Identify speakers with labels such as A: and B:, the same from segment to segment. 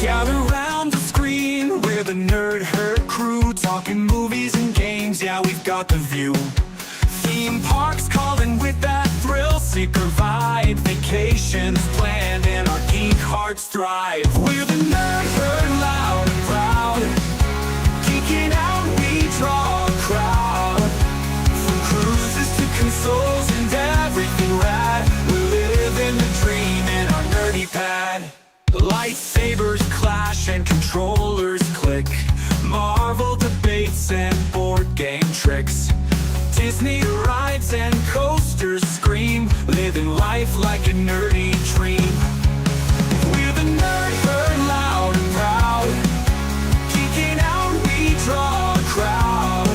A: Gather round the screen, we're the Nerd Herd crew, talking movies and games, yeah, we've got the view. Theme parks calling with that thrill seeker vibe, vacations planned and our geek hearts thrive. We're the Nerd Herd, loud and proud, geeking out we draw a crowd. From cruises to consoles and everything rad, we're living the dream in our nerdy pad. Lightsabers clash and controllers click, Marvel debates and board game tricks, Disney rides and coasters scream, living life like a nerdy dream. We're the Nerd Herd, loud and proud, geeking out we draw a crowd.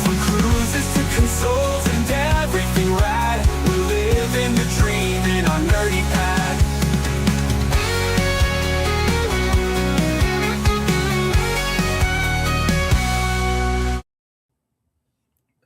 A: From cruises to consoles and everything rad, we're living the dream in our nerdy pad.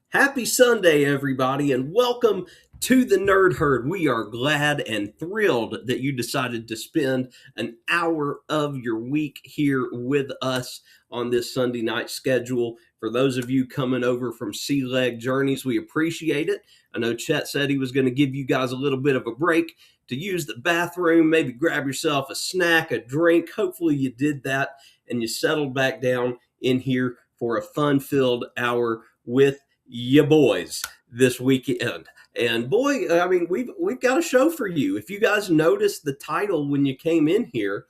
B: Happy Sunday, everybody, and welcome to the Nerd Herd. We are glad and thrilled that you decided to spend an hour of your week here with us on this Sunday night schedule. For those of you coming over from Sea Leg Journeys, we appreciate it. I know Chet said he was going to give you guys a little bit of a break to use the bathroom, maybe grab yourself a snack, a drink. Hopefully you did that and you settled back down in here for a fun-filled hour with ya boys this weekend. And boy, I mean, we've got a show for you. If you guys noticed the title when you came in here,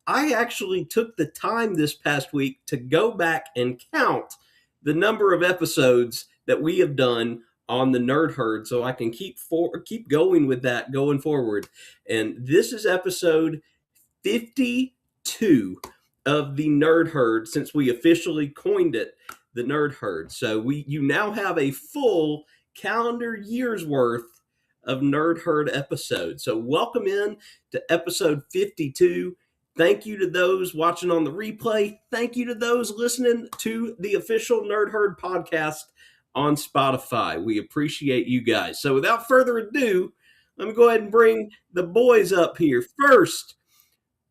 B: I actually took the time this past week to go back and count the number of episodes that we have done on the Nerd Herd, so I can keep going with that going forward. And this is episode 52 of the Nerd Herd since we officially coined it the Nerd Herd. So you now have a full calendar year's worth of Nerd Herd episodes. So welcome in to episode 52. Thank you to those watching on the replay. Thank you to those listening to the official Nerd Herd podcast on Spotify. We appreciate you guys. So without further ado, let me go ahead and bring the boys up here. First,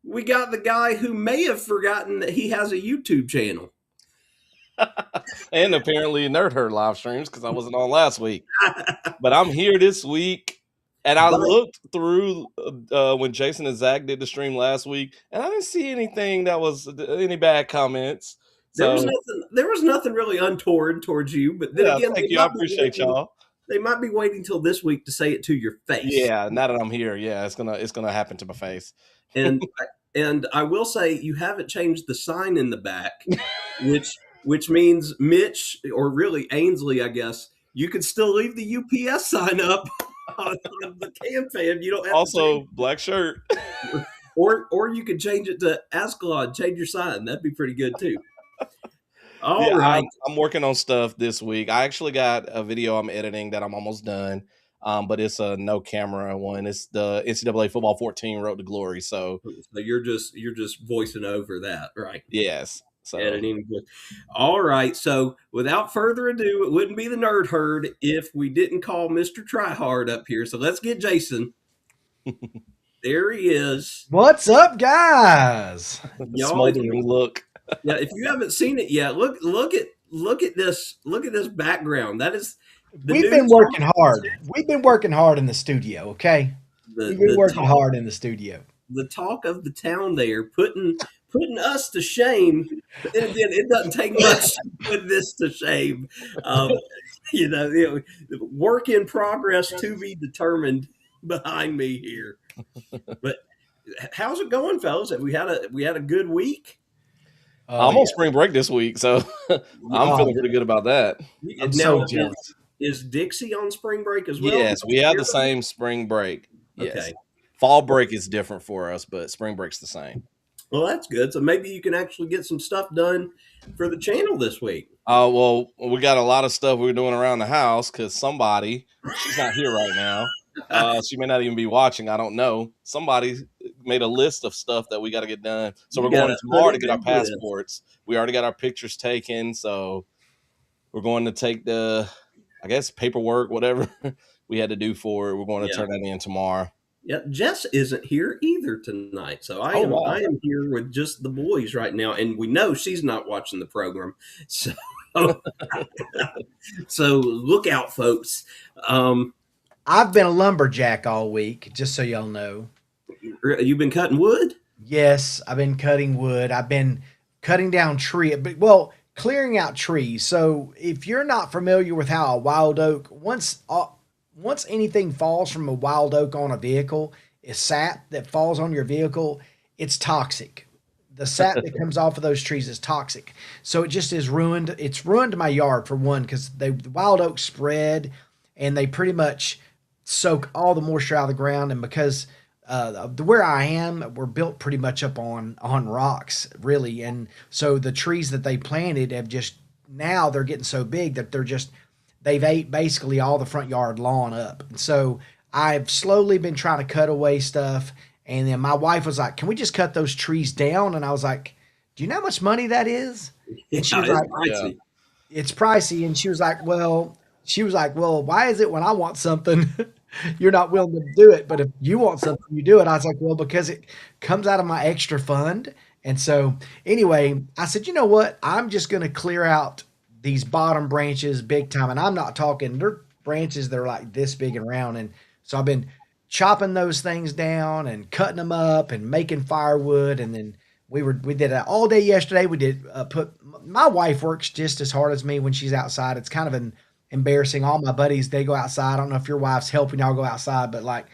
B: we got the guy who may have forgotten that he has a YouTube channel.
C: And apparently Nerd Herd live streams because I wasn't on last week. But I'm here this week, and I looked through when Jason and Zach did the stream last week, and I didn't see anything that was any bad comments. So,
B: there was nothing really untoward towards you, but then again,
C: thank you. I appreciate y'all.
B: They might be waiting till this week to say it to your face.
C: Yeah, now that I'm here, yeah, it's gonna happen to my face.
B: And I will say you haven't changed the sign in the back, which means Mitch, or really Ainsley, I guess, you could still leave the UPS sign up on the Cam Fan. You don't have
C: also to black shirt,
B: or you could change it to Ascalon. Change your sign. That'd be pretty good too. All right.
C: I'm working on stuff this week. I actually got a video I'm editing that I'm almost done. But it's a no camera one. It's the NCAA Football 14 Road to Glory. So
B: you're just voicing over that, right?
C: Yes. So
B: editing. All right. So without further ado, it wouldn't be the Nerd Herd if we didn't call Mr. Tryhard up here. So let's get Jason. There he is.
D: What's up, guys?
C: Smoldering look.
B: Yeah, if you haven't seen it yet, look at this background. That is.
D: We've been working hard. We've been working hard in the studio, okay? We've been working hard in the studio.
B: The talk of the town there, putting us to shame. But then again, it doesn't take much to put this to shame. Work in progress to be determined behind me here. But how's it going, fellas? We had a good week.
C: I'm on spring break this week, so I'm feeling pretty good about that.
D: I'm so jealous.
B: Is Dixie on spring break as well?
C: Yes, we have the same spring break. Yes.
B: Okay.
C: Fall break is different for us, but spring break's the same.
B: Well, that's good. So maybe you can actually get some stuff done for the channel this week.
C: Well, we got a lot of stuff we're doing around the house because somebody, she's not here right now. She may not even be watching. I don't know. Somebody made a list of stuff that we got to get done. So we're going tomorrow to get our passports. We already got our pictures taken. So we're going to take the, I guess, paperwork, whatever we had to do for it. We're going to turn that in tomorrow.
B: Yeah, Jess isn't here either tonight, so I
C: Oh,
B: am
C: wow.
B: I am here with just the boys right now, and we know she's not watching the program, so so look out, folks.
D: I've been a lumberjack all week, just so y'all know.
B: You've been cutting wood?
D: Yes, I've been cutting wood. I've been cutting down well, clearing out trees. So if you're not familiar with how a wild oak, once anything falls from a wild oak on a vehicle, is sap that falls on your vehicle, it's toxic. The sap that comes off of those trees is toxic. So it just is ruined. It's ruined my yard for one because the wild oaks spread and they pretty much soak all the moisture out of the ground. And because where I am, we're built pretty much up on rocks, really, and so the trees that they planted have just now they're getting so big that they've ate basically all the front yard lawn up. And so I've slowly been trying to cut away stuff, and then my wife was like, "Can we just cut those trees down?" And I was like, "Do you know how much money that is?" And she was
B: it's
D: like,
B: pricey.
D: "It's pricey." And she was like, "Well, why is it when I want something, you're not willing to do it, but if you want something, you do it?" I was like, "Well, because it comes out of my extra fund." And so, anyway, I said, "You know what? I'm just going to clear out these bottom branches big time." And I'm not talking, they're branches that are like this big and round. And so I've been chopping those things down and cutting them up and making firewood. And then we did that all day yesterday. We did my wife works just as hard as me when she's outside. It's kind of embarrassing. All my buddies, they go outside. I don't know if your wife's helping y'all go outside, but like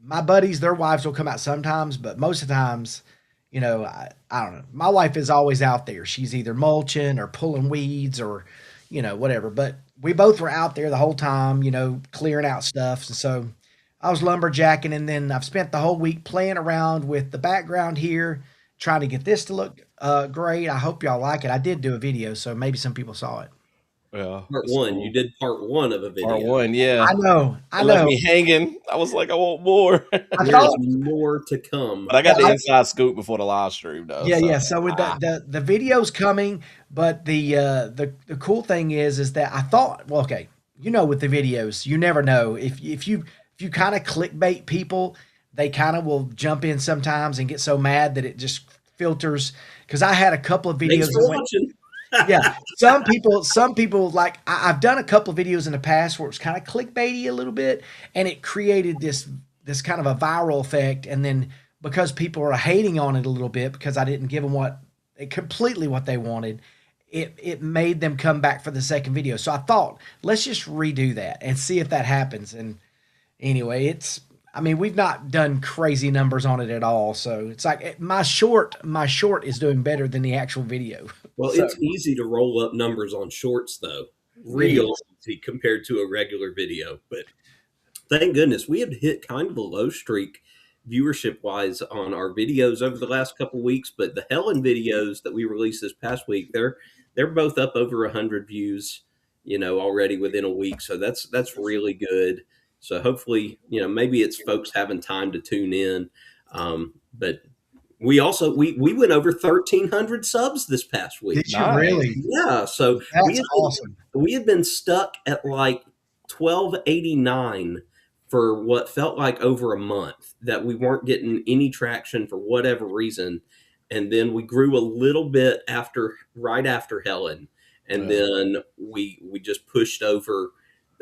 D: my buddies, their wives will come out sometimes, but most of the times, I don't know. My wife is always out there. She's either mulching or pulling weeds or, whatever. But we both were out there the whole time, clearing out stuff. And so I was lumberjacking, and then I've spent the whole week playing around with the background here, trying to get this to look great. I hope y'all like it. I did do a video, so maybe some people saw it.
C: Yeah.
B: Part one. Cool. You did part one of a video.
C: Part one, yeah.
D: I know.
C: It left me hanging. I was like, I want more.
B: There's more to come.
C: But I got the inside scoop before the live stream, though.
D: Yeah. So with the video's coming, but the cool thing is that I thought, well, okay, with the videos, you never know if you kind of clickbait people, they kind of will jump in sometimes and get so mad that it just filters. Because I had a couple of videos.
B: Thanks for watching.
D: Yeah, some people like I've done a couple of videos in the past where it's kind of clickbaity a little bit, and it created this kind of a viral effect. And then because people are hating on it a little bit because I didn't give them completely what they wanted, it made them come back for the second video. So I thought, let's just redo that and see if that happens. And anyway, we've not done crazy numbers on it at all. So it's like my short is doing better than the actual video.
B: Well,
D: So
B: it's easy to roll up numbers on shorts, though. Real easy compared to a regular video. But thank goodness we have hit kind of a low streak viewership-wise on our videos over the last couple of weeks. But the Helen videos that we released this past week, they're both up over 100 views, already within a week. So that's really good. So hopefully, maybe it's folks having time to tune in. But we also we went over 1,300 subs this past week.
D: Did you really?
B: Yeah. So
D: that's awesome.
B: We had been stuck at like 1,289 for what felt like over a month, that we weren't getting any traction for whatever reason. And then we grew a little bit right after Helen. And then we just pushed over,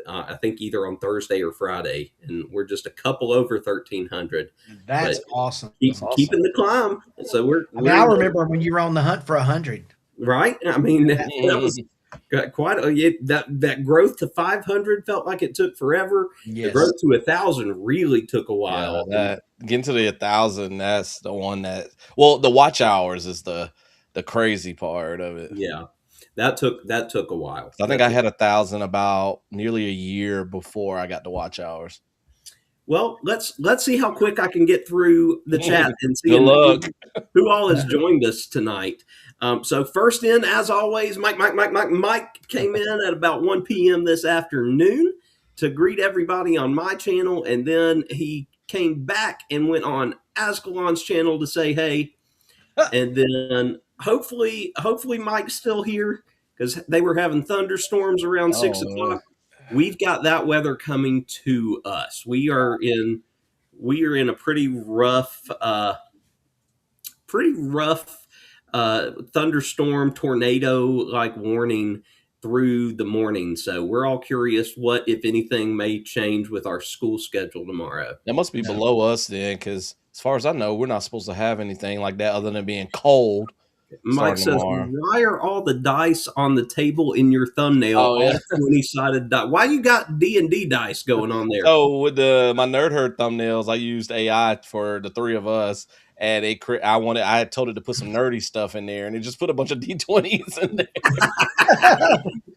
B: I think either on Thursday or Friday, and we're just a couple over 1,300.
D: That's awesome.
B: Keeping the climb. So
D: I remember when you were on the hunt for 100.
B: Right? I mean, that was quite that growth to 500 felt like it took forever.
D: Yes.
B: The growth to 1,000 really took a while.
C: Yeah, getting to the 1,000, that's the one the watch hours is the crazy part of it.
B: Yeah. That took a while.
C: I think I had 1,000 about nearly a year before I got to watch hours.
B: Well, let's see how quick I can get through the chat and see who all has joined us tonight. So first in, as always, Mike came in at about 1 p.m. this afternoon to greet everybody on my channel, and then he came back and went on Ascalon's channel to say hey, and then hopefully Mike's still here because they were having thunderstorms around 6 o'clock. We've got that weather coming to us. We are in we are in a pretty rough thunderstorm, tornado like warning through the morning. So we're all curious what, if anything, may change with our school schedule tomorrow.
C: That must be
D: No.
C: below us then, because as far as I know, we're not supposed to have anything like that other than being cold.
B: Mike
C: Starting
B: says,
C: tomorrow.
B: "Why are all the dice on the table in your thumbnail
C: Oh, yeah.
B: all 20-sided dice? Why you got D&D dice going on there?"
C: So with my Nerd Herd thumbnails, I used AI for the three of us, and I had told it to put some nerdy stuff in there, and it just put a bunch of D20s in there.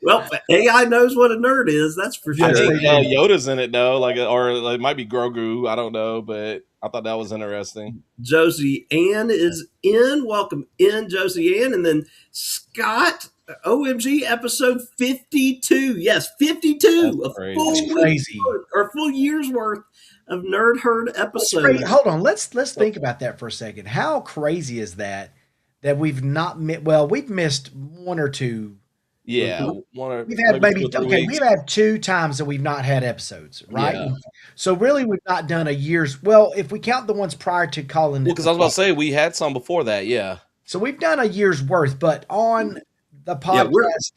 B: Well, AI knows what a nerd is, that's for
D: Yes,
B: sure.
C: I think Yoda's in it though, or it might be Grogu. I don't know, but I thought that was interesting.
B: Josie Ann is in. Welcome in, Josie Ann. And then Scott, OMG, episode 52. Yes, 52.
C: That's crazy.
B: Full
D: That's crazy.
B: or full year's worth of Nerd Herd
D: That's
B: episodes.
D: crazy. Hold on, let's think about that for a second. How crazy is that we've not we've missed one or two.
C: Yeah,
D: We've had maybe
C: 2 or 3
D: okay,
C: weeks.
D: we've had 2 times that we've not had episodes, right?
C: Yeah.
D: So really, we've not done a year's. Well, if we count the ones prior to calling
C: Well,
D: it,
C: because I was about to say we had some before that. Yeah.
D: so we've done a year's worth, but on the
B: Yeah,
D: podcast,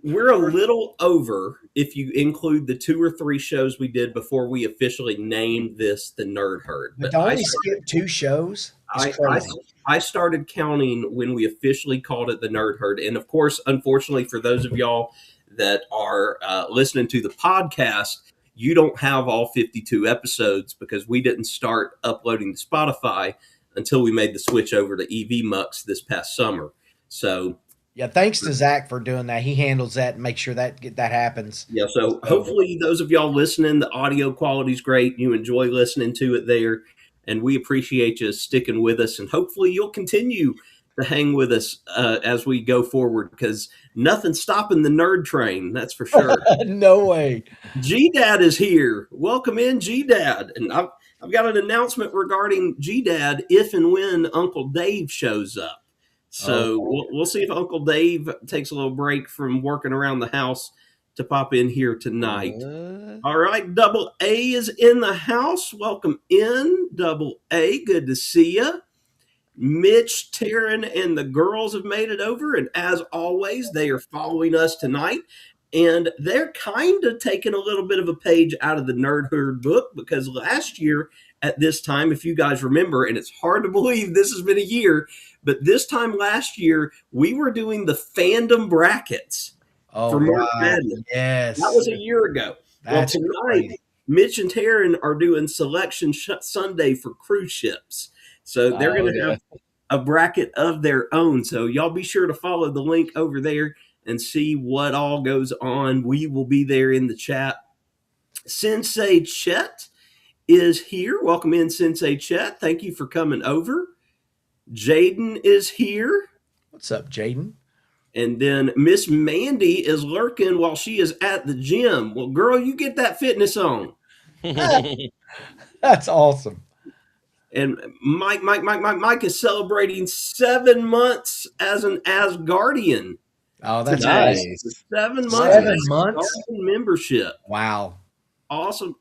B: we're a little over if you include the 2 or 3 shows we did before we officially named this the Nerd Herd.
D: but to only skip 2 shows is crazy.
B: I started counting when we officially called it the Nerd Herd. And of course, unfortunately, for those of y'all that are listening to the podcast, you don't have all 52 episodes because we didn't start uploading to Spotify until we made the switch over to EV Mux this past summer. So
D: Yeah, thanks to Zach for doing that. He handles that and makes sure that happens.
B: yeah, so hopefully those of y'all listening, the audio quality is great. You enjoy listening to it there. And we appreciate you sticking with us. And hopefully you'll continue to hang with us as we go forward because nothing's stopping the nerd train. That's for sure.
D: No way.
B: G-Dad is here. Welcome in, G-Dad. And I've got an announcement regarding G-Dad if and when Uncle Dave shows up. So we'll see if Uncle Dave takes a little break from working around the house to pop in here tonight. All right, Double A is in the house. Welcome in, Double A. Good to see you. Mitch, Taryn, and the girls have made it over, and as always, they are following us tonight. And they're kind of taking a little bit of a page out of the Nerd Herd book because last year at this time, if you guys remember, and it's hard to believe this has been a year, but this time last year, we were doing the fandom brackets.
D: Oh,
B: For March
D: wow.
B: Madness.
D: Yes.
B: That was a year ago.
D: That's
B: well, tonight,
D: crazy.
B: Mitch and Taryn are doing Selection Sunday for cruise ships. So they're going to have a bracket of their own. So y'all be sure to follow the link over there and see what all goes on. We will be there in the chat. Sensei Chet is here. Welcome in, Sensei Chet. Thank you for coming over. Jaden is here.
D: What's up, Jaden?
B: And then Miss Mandy is lurking while she is at the gym. Well, girl, you get that fitness on.
D: That's awesome.
B: And Mike is celebrating 7 months as an Asgardian.
D: Oh, that's
C: Nice.
D: nice.
B: 7 months.
D: 7 months?
B: Asgardian membership.
D: Wow.
B: Awesome.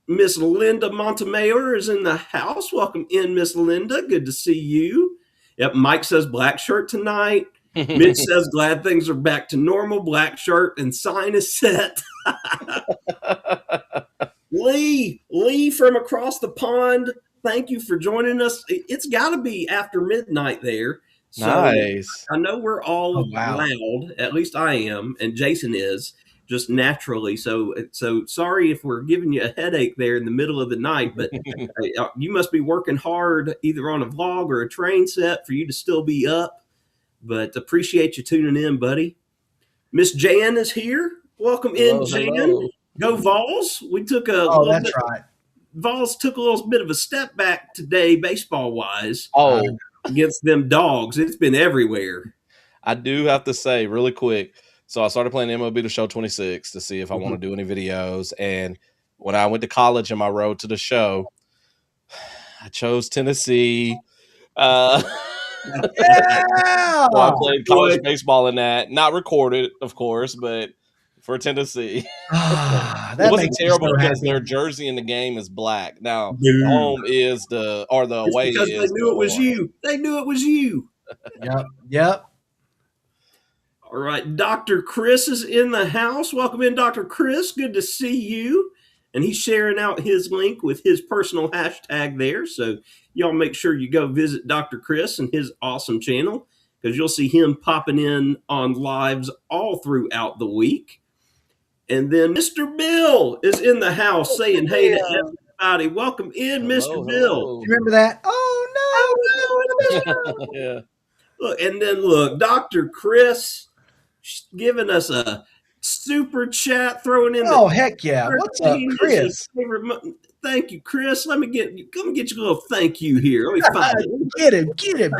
B: Miss Linda Montemayor is in the house. Welcome in, Miss Linda. Good to see you. Yep, Mike says black shirt tonight. Mitch says glad things are back to normal. Black shirt and sign is set. Lee from across the pond. Thank you for joining us. It's got to be after midnight there. So
C: Nice.
B: I know we're all
D: wow.
B: loud. At least I am, and Jason is just naturally. So sorry if we're giving you a headache there in the middle of the night, but you must be working hard either on a vlog or a train set for you to still be up. But appreciate you tuning in, buddy. Miss Jan is here. Welcome in, Jan.
C: Hello.
B: Go Vols. We took a
D: Oh,
B: little
D: that's
B: bit,
D: right.
B: Vols took a little bit of a step back today, baseball wise,
C: Oh,
B: against them dogs. It's been everywhere.
C: I do have to say really quick. So I started playing MLB The Show 26 to see if I want to do any videos. And when I went to college and my road to the show, I chose Tennessee.
D: Yeah.
C: So I played college baseball in that. Not recorded, of course, but for Tennessee.
D: Ah,
C: It
D: that
C: wasn't
D: makes me
C: terrible
D: so
C: because
D: happy.
C: their jersey in the game is black. Now
B: Dude.
C: home is the
B: It's
C: away
B: because they
C: is
B: knew
C: the
B: it was
C: orange.
B: you. They knew it was you.
D: Yep.
B: All right, Dr. Chris is in the house. Welcome in, Dr. Chris. Good to see you. And he's sharing out his link with his personal hashtag there. So y'all make sure you go visit Dr. Chris and his awesome channel because you'll see him popping in on lives all throughout the week. And then Mr. Bill is in the house saying hey to everybody. Welcome in,
C: Hello,
B: Mr. Bill.
C: hello.
D: You remember that? Oh no!
C: Yeah.
B: Look, and then look, Dr. Chris giving us a super chat, throwing in
D: Oh
B: the
D: heck yeah! What's up,
B: 13 is
D: Chris?
B: his favorite thank you, Chris. Let me get you a little thank you here. Let me find it.
D: Get him.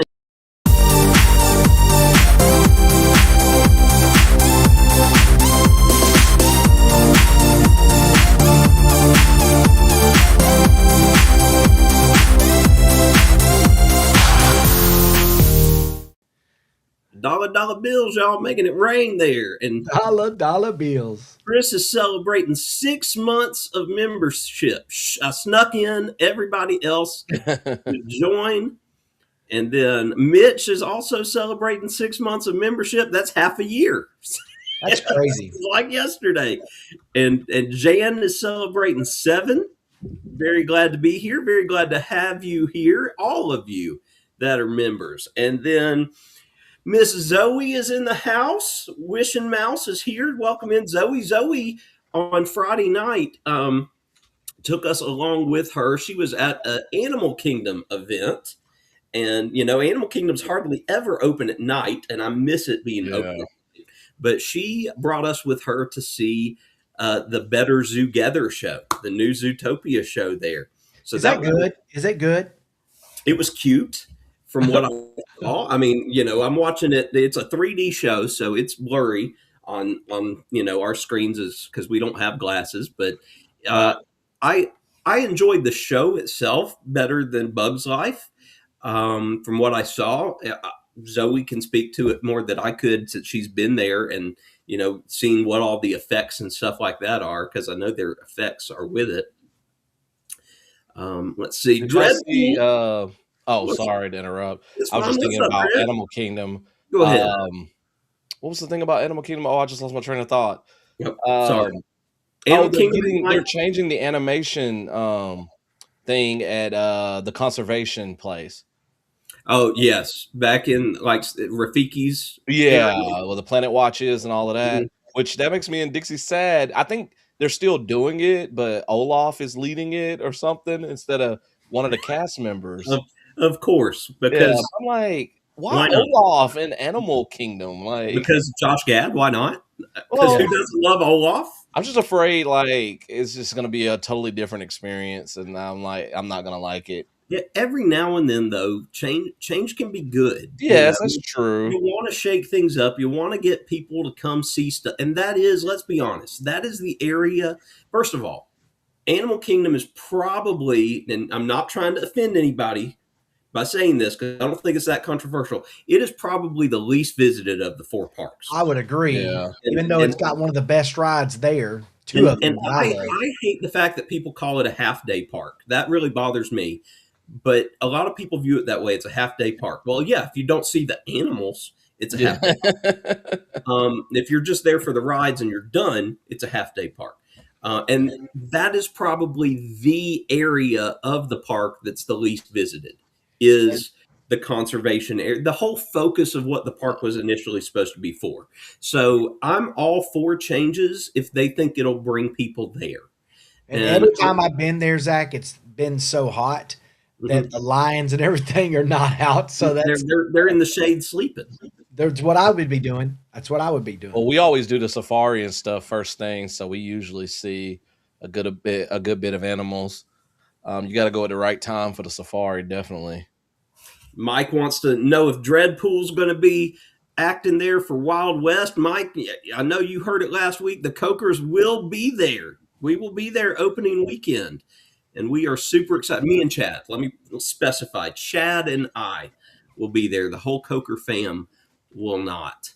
B: Dollar bills, y'all making it rain there. And
D: Dollar bills.
B: Chris is celebrating 6 months of membership. I snuck in everybody else to join. And then Mitch is also celebrating 6 months of membership. That's half a year.
D: That's crazy.
B: Like yesterday. And Jan is celebrating 7. Very glad to be here. Very glad to have you here, all of you that are members. And then Miss Zoe is in the house. Wishing Mouse is here. Welcome in, Zoe. Zoe on Friday night took us along with her. She was at an Animal Kingdom event. And, you know, Animal Kingdom's hardly ever open at night, and I miss it being open. But she brought us with her to see the Better Zoogether show, the new Zootopia show there. So
D: Is that good? Is it good?
B: It was cute from what I saw. I mean, you know, I'm watching it. It's a 3D show, so it's blurry on you know, our screens is because we don't have glasses. But I enjoyed the show itself better than Bug's Life. From what I saw, Zoe can speak to it more than I could since she's been there and, you know, seeing what all the effects and stuff like that are, because I know their effects are with it. Let's see.
C: Sorry to interrupt.
B: It's
C: I was
B: fine.
C: just thinking
B: What's up,
C: about
B: Chris?
C: Animal Kingdom.
B: Go ahead.
C: What was the thing about Animal Kingdom? Oh, I just lost my train of thought.
B: Yep, sorry.
C: They're changing the animation thing at the conservation place.
B: Oh, yes. Back in like Rafiki's.
C: Yeah, well, the Planet Watches and all of that,
B: Mhm.
C: which that makes me and Dixie sad. I think they're still doing it, but Olaf is leading it or something instead of one of the cast members.
B: Of course,
C: Yeah,
B: because
C: I'm like, why
B: why not?
C: Olaf in Animal Kingdom? Like,
B: because Josh Gad, why not? Because
C: well,
B: who doesn't love Olaf?
C: I'm just afraid like it's just gonna be a totally different experience, and I'm like, I'm not gonna like it.
B: Yeah, every now and then, though, change can be good.
C: Yes,
B: You know?
C: that's true.
B: You want to shake things up. You want to get people to come see stuff. And that is, let's be honest, that is the area. First of all, Animal Kingdom is probably, and I'm not trying to offend anybody by saying this because I don't think it's that controversial. It is probably the least visited of the 4 parks.
D: I would agree.
C: Yeah.
D: Even though it's got one of the best rides there. Two of them.
B: And I hate the fact that people call it a half-day park. That really bothers me. But a lot of people view it that way. It's a half-day park. Well, yeah, if you don't see the animals, it's a half-day park. If you're just there for the rides and you're done, it's a half-day park. And that is probably the area of the park that's the least visited is the conservation area, the whole focus of what the park was initially supposed to be for. So I'm all for changes if they think it'll bring people there.
D: And every time I've been there, Zach, it's been so hot that the lions and everything are not out. So
B: they're in the shade sleeping.
D: That's what I would be doing. That's what I would be doing.
C: Well, we always do the safari and stuff first thing, so we usually see a good bit of animals. You got to go at the right time for the safari, definitely.
B: Mike wants to know if Dreadpool's going to be acting there for Wild West. Mike, I know you heard it last week. The Cokers will be there. We will be there opening weekend, and we are super excited. Me and Chad. Let me specify. Chad and I will be there. The whole Coker fam will not.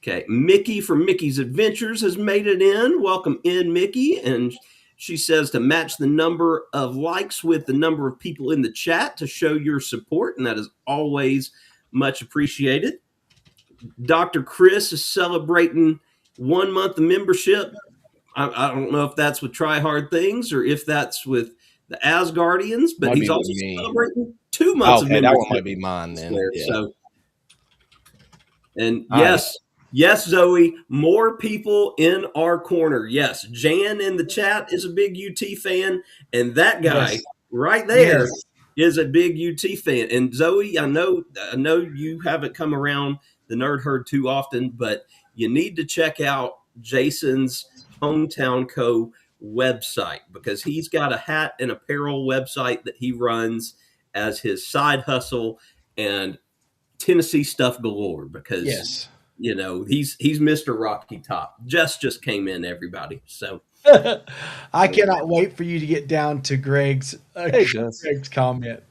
B: Okay, Mickey from Mickey's Adventures has made it in. Welcome in, Mickey. And she says to match the number of likes with the number of people in the chat to show your support, and that is always much appreciated. Dr. Chris is celebrating 1 month of membership. I don't know if that's with Try Hard Things or if that's with the Asgardians, but
C: Might
B: he's
C: be
B: also
C: with me.
B: celebrating 2 months of
C: Okay,
B: membership.
C: that one might be mine then.
B: There,
C: Yeah.
B: So, and
C: All
B: yes, yes, Zoe, more people in our corner. Yes, Jan in the chat is a big UT fan, and that guy
D: Yes.
B: right there
D: Yes.
B: is a big UT fan. And Zoe, I know you haven't come around the Nerd Herd too often, but you need to check out Jason's Hometown Co. website because he's got a hat and apparel website that he runs as his side hustle and Tennessee stuff galore because
D: Yes.
B: he's Mr. Rocky Top. Just came in, everybody. So
D: I cannot wait for you to get down to Greg's comment.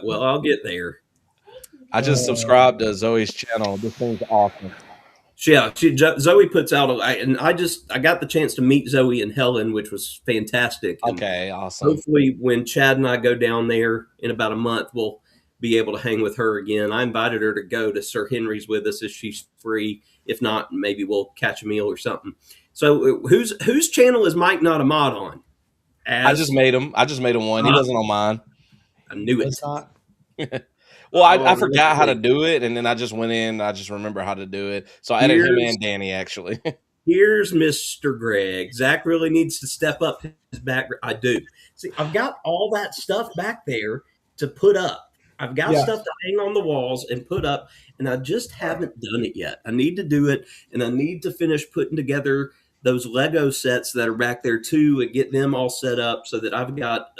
B: well, I'll get there.
C: I just subscribed to Zoe's channel. This thing's awesome.
B: Yeah, Zoe puts out, and I got the chance to meet Zoe and Helen, which was fantastic. And
C: Okay, awesome.
B: hopefully, when Chad and I go down there in about a month, we'll be able to hang with her again. I invited her to go to Sir Henry's with us if she's free. If not, maybe we'll catch a meal or something. So, whose channel is Mike not a mod on?
C: I just made him one. He wasn't on mine.
B: I knew it.
D: It's not.
C: Well, I
B: Oh,
C: forgot how to
B: really?
C: do it, and then I just went in. I just remember how to do it. So I added him and Danny, actually.
B: Here's Mr. Greg. Zach really needs to step up his back. I do. See, I've got all that stuff back there to put up. I've got stuff to hang on the walls and put up, and I just haven't done it yet. I need to do it, and I need to finish putting together those Lego sets that are back there too and get them all set up so that I've got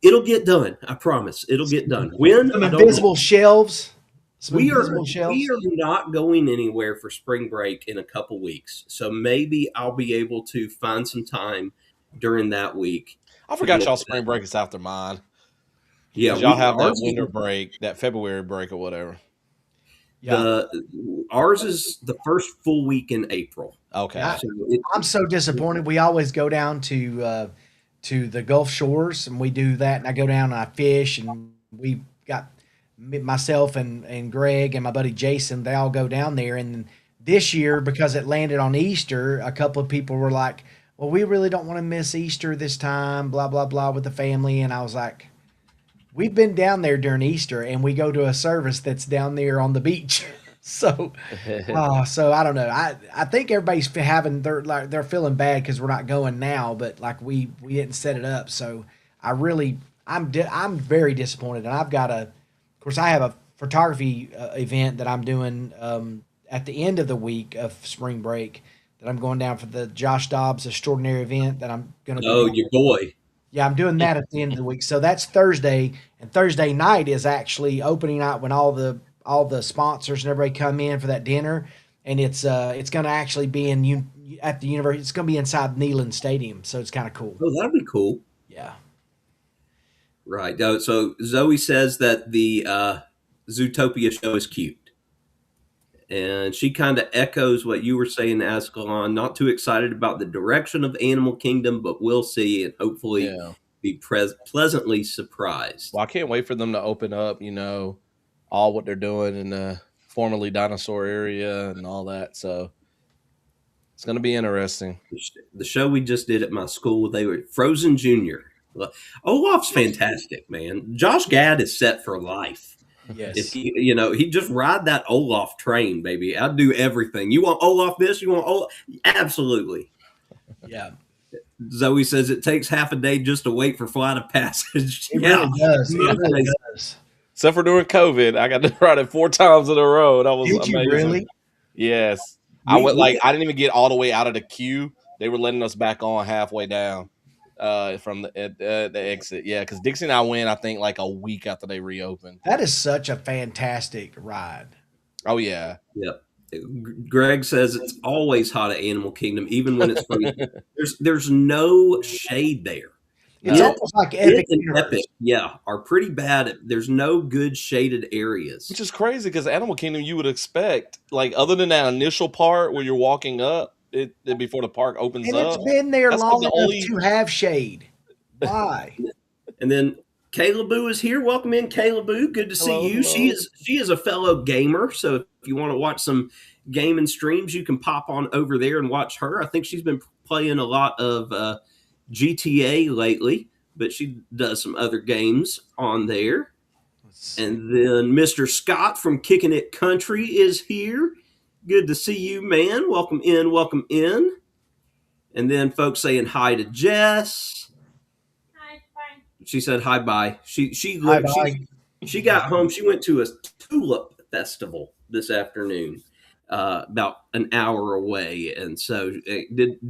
B: it'll get done. I promise. It'll get done. When?
D: Some
B: I don't
D: invisible
B: know.
D: shelves. Some
B: We are
D: invisible shelves.
B: not going anywhere for spring break in a couple weeks. So maybe I'll be able to find some time during that week.
C: I forgot y'all spring break is after mine.
B: Yeah,
C: Y'all have that
B: ours is-
C: winter break, that February break or whatever.
B: Ours is the first full week in April.
C: Okay.
D: Yeah.
B: So
D: I'm so disappointed. We always go down to the Gulf Shores and we do that. And I go down and I fish, and we got myself and Greg and my buddy Jason. They all go down there. And this year, because it landed on Easter, a couple of people were like, "Well, we really don't want to miss Easter this time." Blah blah blah with the family. And I was like, "We've been down there during Easter, and we go to a service that's down there on the beach." So I don't know. I think everybody's they're feeling bad because we're not going now, but like we didn't set it up. So I'm very disappointed, and of course I have a photography event that I'm doing at the end of the week of spring break that I'm going down for the Josh Dobbs Extraordinary event that I'm going to.
B: Oh, your boy.
D: Yeah, I'm doing that at the end of the week. So that's Thursday, and Thursday night is actually opening night when all the sponsors and everybody come in for that dinner, and it's going to actually be at the university. It's going to be inside Neyland Stadium, so it's kind of cool.
B: Oh, that'd be cool.
D: Yeah.
B: Right. So Zoe says that the Zootopia show is cute. And she kind of echoes what you were saying, Ascalon. Not too excited about the direction of Animal Kingdom, but we'll see and hopefully be pleasantly surprised.
C: Well, I can't wait for them to open up, all what they're doing in the formerly dinosaur area and all that. So it's going to be interesting.
B: The show we just did at my school, they were Frozen Junior. Olaf's fantastic, man. Josh Gad is set for life.
D: Yes.
B: If he just ride that Olaf train, baby. I'd do everything. You want Olaf this? You want Olaf? Absolutely.
D: Yeah.
B: Zoe says it takes half a day just to wait for flight of passage.
D: It really does. It really does.
C: Except for during COVID, I got to ride it 4 times in a row. That was
D: Did you
C: amazing.
D: really?
C: Yes. I didn't even get all the way out of the queue. They were letting us back on halfway down from the exit. Yeah, because Dixie and I went, I think, like a week after they reopened.
D: That is such a fantastic ride.
C: Oh, yeah.
B: Yep. Greg says it's always hot at Animal Kingdom, even when it's freezing. There's no shade there.
D: It's
B: Yeah.
D: almost like
B: It
D: Epic
B: and
D: Universe.
B: Epic, yeah, are pretty bad. There's no good shaded areas.
C: Which is crazy because Animal Kingdom, you would expect, like, other than that initial part where you're walking up before the park opens
D: And it's
C: up.
D: been there
C: That's like
D: long
C: the
D: enough
C: only.
D: to have shade. Why?
B: And then Kayla Boo is here. Welcome in, Kayla Boo. Good to see
C: Hello,
B: you. She
C: hello.
B: is a fellow gamer. So if you want to watch some gaming streams, you can pop on over there and watch her. I think she's been playing a lot of GTA lately, but she does some other games on there. And then Mr. Scott from Kicking It Country is here. Good to see you, man. Welcome in, welcome in. And then folks saying hi to Jess.
E: Hi, fine.
B: She said hi bye. She
D: Bye-bye.
B: she got home. She went to a tulip festival this afternoon, about an hour away. And so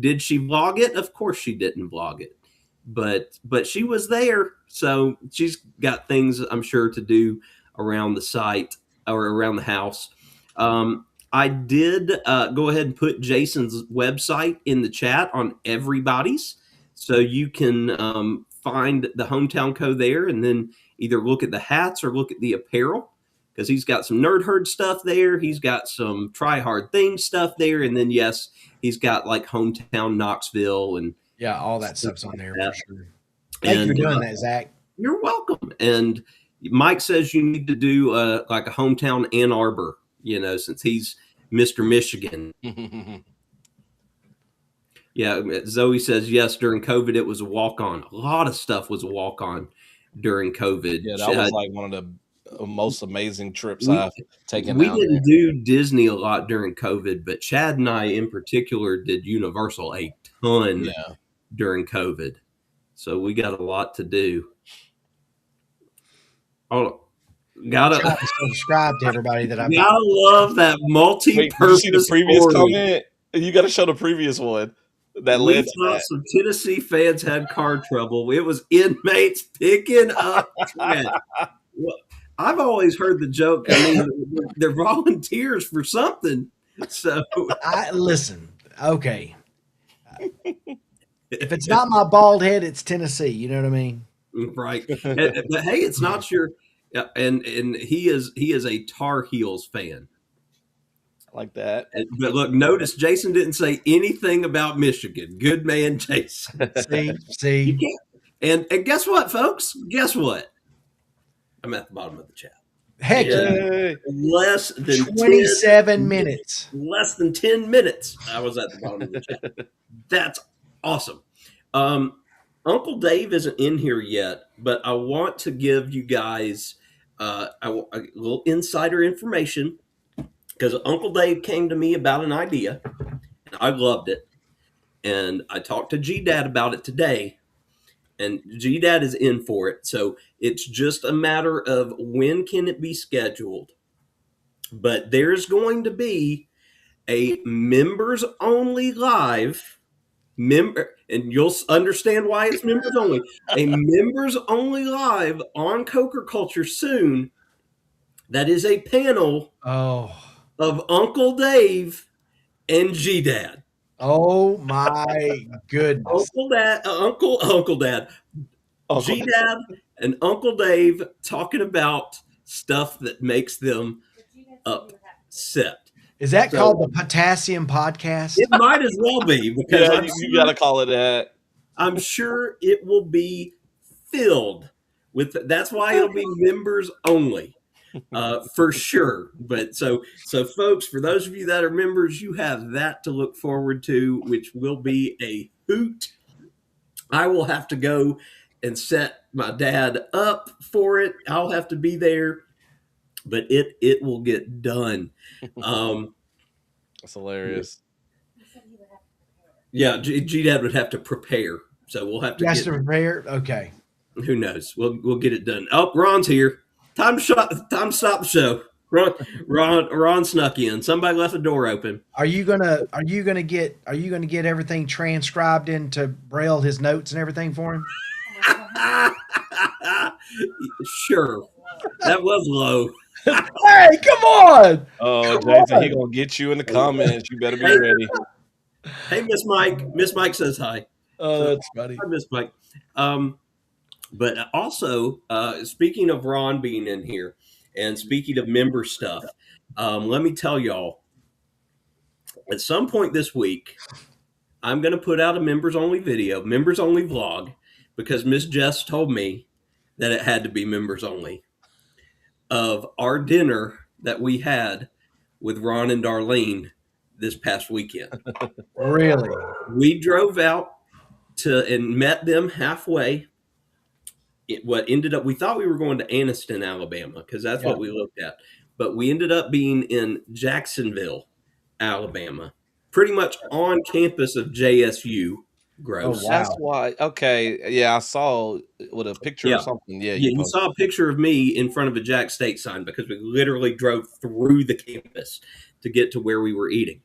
B: did she vlog it? Of course she didn't vlog it, but she was there. So she's got things I'm sure to do around the site or around the house. I did go ahead and put Jason's website in the chat on everybody's, so you can find the hometown code there, and then either look at the hats or look at the apparel, because he's got some Nerd Herd stuff there. He's got some Try Hard Things stuff there, and then yes, he's got like hometown Knoxville and
D: Yeah, all that stuff's on there
B: Yeah.
D: for sure. Thank you for
B: And,
D: doing that, Zach.
B: You're welcome. And Mike says you need to do like a hometown Ann Arbor, since he's Mr. Michigan. Yeah, Zoe says yes. During COVID, it was a walk on. A lot of stuff was a walk on during COVID.
C: Yeah, that was like one of the most amazing trips
B: We-
C: I've taken
B: We
C: out
B: didn't
C: there.
B: do Disney a lot during COVID, but Chad and I in particular did Universal a ton
C: Yeah.
B: during COVID. So we got a lot to do. Oh, gotta
D: Subscribe to everybody that I've
B: gotta love that
C: Wait, did
B: multi-purpose
C: you see the previous
B: story.
C: comment? You got to show the previous one that
B: We
C: led to
B: thought
C: that.
B: some Tennessee fans had car trouble. It was inmates picking up trash. Well, I've always heard the joke. I mean, they're volunteers for something. So
D: listen. Okay, if it's not my bald head, it's Tennessee. You know what I mean?
B: right. But hey, it's not your. And he is a Tar Heels fan.
C: Like that.
B: But look, notice Jason didn't say anything about Michigan. Good man, Jason.
D: See.
B: And guess what, folks? Guess what? I'm at the bottom of the chat.
D: Heck
B: Yeah.
D: yeah.
C: Yay.
B: Less than
D: 27 minutes.
B: less than 10 minutes. I was at the bottom of the chat. That's awesome. Uncle Dave isn't in here yet, but I want to give you guys a little insider information, because Uncle Dave came to me about an idea, and I loved it. And I talked to G-Dad about it today, and G-Dad is in for it. So it's just a matter of when can it be scheduled. But there's going to be a members only live and you'll understand why it's members only. A members only live on Coker Culture soon. That is a panel
D: Oh.
B: of Uncle Dave and G-Dad.
D: Oh my goodness.
B: Uncle Dad,
C: Oh,
B: G-Dad, and Uncle Dave talking about stuff that makes them upset.
D: Is that
B: So-
D: called the Potassium Podcast?
B: It might as well be, because
C: yeah,
B: I'm
C: you
B: sure-
C: got to call it that.
B: I'm sure it will be filled with. That's why it'll be members only, for sure. But so folks, for those of you that are members, you have that to look forward to, which will be a hoot. I will have to go and set my dad up for it. I'll have to be there, but it will get done.
C: That's hilarious.
B: Yeah, G-Dad would have to prepare, so we'll have to
D: Yes,
B: get.
D: to prepare. Okay.
B: Who knows? We'll get it done. Oh, Ron's here. Time to stop the show. Ron snuck in. Somebody left the door open.
D: Are you gonna get everything transcribed into Braille, his notes and everything for him?
B: Sure. That was low.
D: Hey, come on!
C: Oh,
D: Come
C: Jason,
D: on.
C: he gonna get you in the comments. You better be ready.
B: Hey, Miss Mike. Miss Mike says hi.
D: Oh, that's funny.
B: Hi, Miss Mike. But also, speaking of Ron being in here, and speaking of member stuff, let me tell y'all. At some point this week, I'm going to put out a members only video, members only vlog, because Miss Jess told me that it had to be members only of our dinner that we had with Ron and Darlene this past weekend.
D: Really?
B: We drove out to and met them halfway. What ended up, we thought we were going to Anniston, Alabama, because that's
D: Yeah.
B: what we looked at, but we ended up being in Jacksonville, Alabama, pretty much on campus of JSU. Gross.
D: Oh,
C: That's
D: wow.
C: why. Okay, yeah, I saw with a picture
B: Yeah.
C: or something. Yeah,
B: Yeah,
C: you
B: you
C: posted.
B: saw a picture of me in front of a Jack State sign because we literally drove through the campus to get to where we were eating.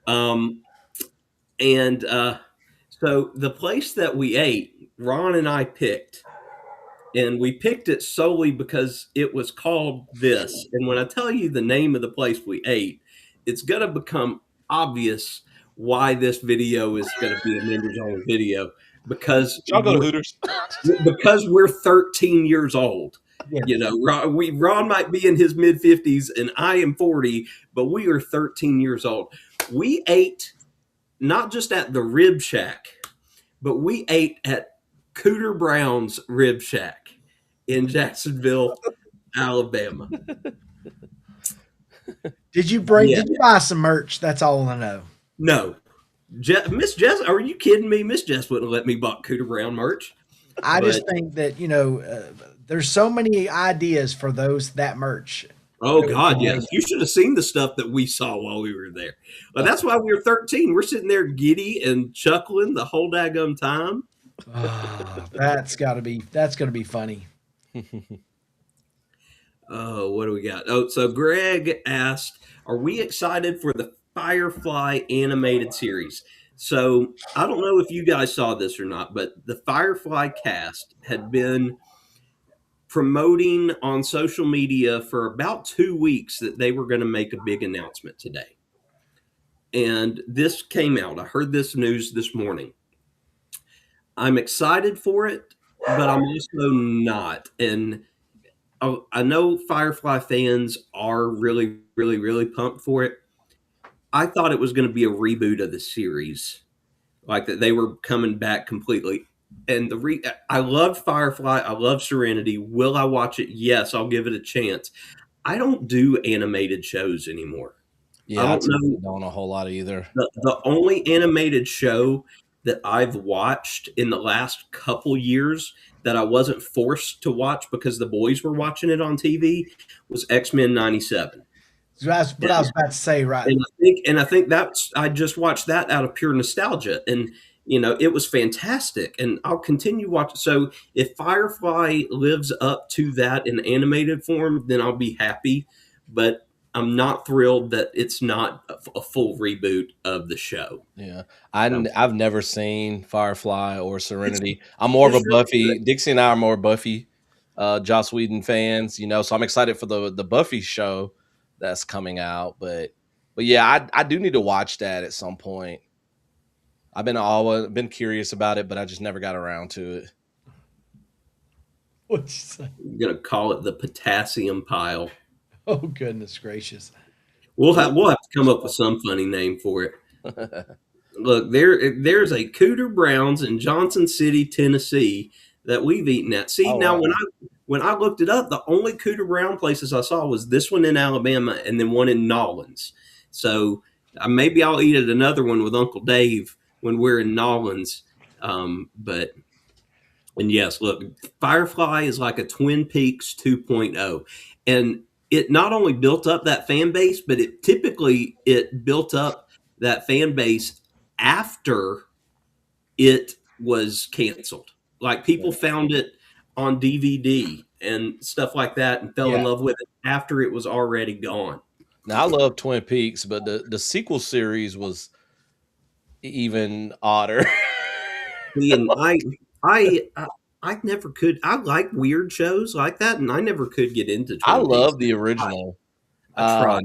B: And so the place that we ate, Ron and I picked, and we picked it solely because it was called this. And when I tell you the name of the place we ate, it's going to become obvious why this video is going to be a members only video because
C: Y'all go to Hooters?
B: because we're 13 years old.
D: Yeah.
B: You know, Ron might be in his mid 50s and I am 40, but we are 13 years old. We ate not just at the Rib Shack, but we ate at Cooter Brown's Rib Shack in Jacksonville, Alabama.
D: Did you
B: Yeah.
D: Did you buy some merch? That's all I know.
B: No. Miss Jess, are you kidding me? Miss Jess wouldn't let me buy Cooter Brown merch.
D: I
B: But-
D: just think that there's so many ideas for that merch.
B: Oh God, yes. You should have seen the stuff that we saw while we were there. Well, that's why we were 13. We're sitting there giddy and chuckling the whole daggum time.
D: That's going to be funny.
B: Oh, what do we got? Oh, so Greg asked, are we excited for the Firefly animated series? So I don't know if you guys saw this or not, but the Firefly cast had been promoting on social media for about 2 weeks that they were going to make a big announcement today. And this came out. I heard this news this morning. I'm excited for it, but I'm also not. And I know Firefly fans are really, really, really pumped for it. I thought it was going to be a reboot of the series, like that they were coming back completely. And I love Firefly. I love Serenity. Will I watch it? Yes, I'll give it a chance. I don't do animated shows anymore.
C: Yeah,
B: I
C: I
B: don't
C: typically
B: know.
C: don't a whole lot either.
B: The only animated show that I've watched in the last couple years that I wasn't forced to watch because the boys were watching it on TV was X-Men 97.
D: So that's what I was about to say, right?
B: And I think that's I just watched that out of pure nostalgia, and it was fantastic, and I'll continue watching. So if Firefly lives up to that in animated form, then I'll be happy. But I'm not thrilled that it's not a full reboot of the show.
C: Yeah, I've never seen Firefly or Serenity. I'm more of a
B: it's really
C: Buffy. Dixie and I are more Buffy, Joss Whedon fans. So I'm excited for the Buffy show that's coming out. But yeah, I do need to watch that at some point. I've been curious about it, but I just never got around to it.
D: What'd you say?
B: I'm gonna call it the potassium pile.
D: Oh, goodness gracious.
B: We'll have to come up with some funny name for it. Look, there's a Cooter Browns in Johnson City, Tennessee that we've eaten at. See,
C: Oh,
B: now
C: wow.
B: when I looked it up, the only Cooter Brown places I saw was this one in Alabama and then one in Nolens. So maybe I'll eat at another one with Uncle Dave when we're in Nolens. And yes, look, Firefly is like a Twin Peaks 2.0. And it not only built up that fan base, but it built up that fan base after it was canceled. Like people found it on DVD and stuff like that and fell in
D: Yeah.
B: love with it after it was already gone.
C: Now I love Twin Peaks, but the sequel series was even odder.
B: And I never could. I like weird shows like that, and I never could get into.
C: I
B: Twin
C: love
B: Peaks.
C: the original.
B: I tried.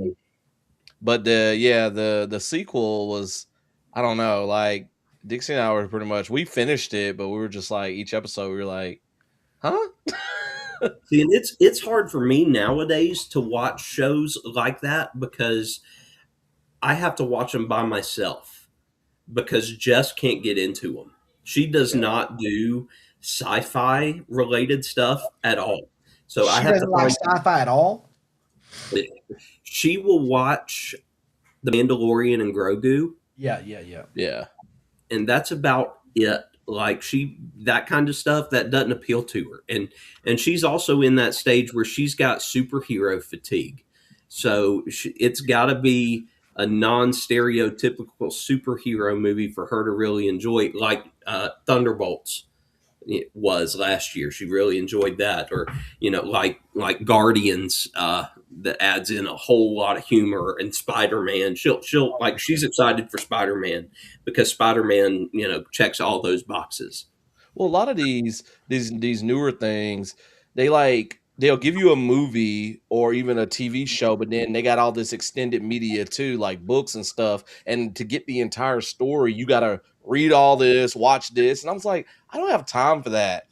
C: But the sequel was, I don't know, like Dixie and I were pretty much, we finished it, but we were just like, each episode we were like, Huh?
B: See, and it's hard for me nowadays to watch shows like that because I have to watch them by myself because Jess can't get into them. She does
C: Yeah.
B: not do sci-fi related stuff at all. So I
D: She
B: have to
D: doesn't like
B: find
D: sci-fi at all.
B: she will watch The Mandalorian and Grogu,
D: Yeah.
C: Yeah.
B: and that's about it. Like that kind of stuff that doesn't appeal to her, and she's also in that stage where she's got superhero fatigue. So it's got to be a non-stereotypical superhero movie for her to really enjoy, like Thunderbolts it was last year. She really enjoyed that, or like Guardians, that adds in a whole lot of humor, and Spider-Man. She'll like she's excited for Spider-Man because Spider-Man checks all those boxes.
C: Well, a lot of these newer things, they'll give you a movie or even a TV show, but then they got all this extended media too, like books and stuff. And to get the entire story, you gotta read all this, watch this. And I was like, I don't have time for that.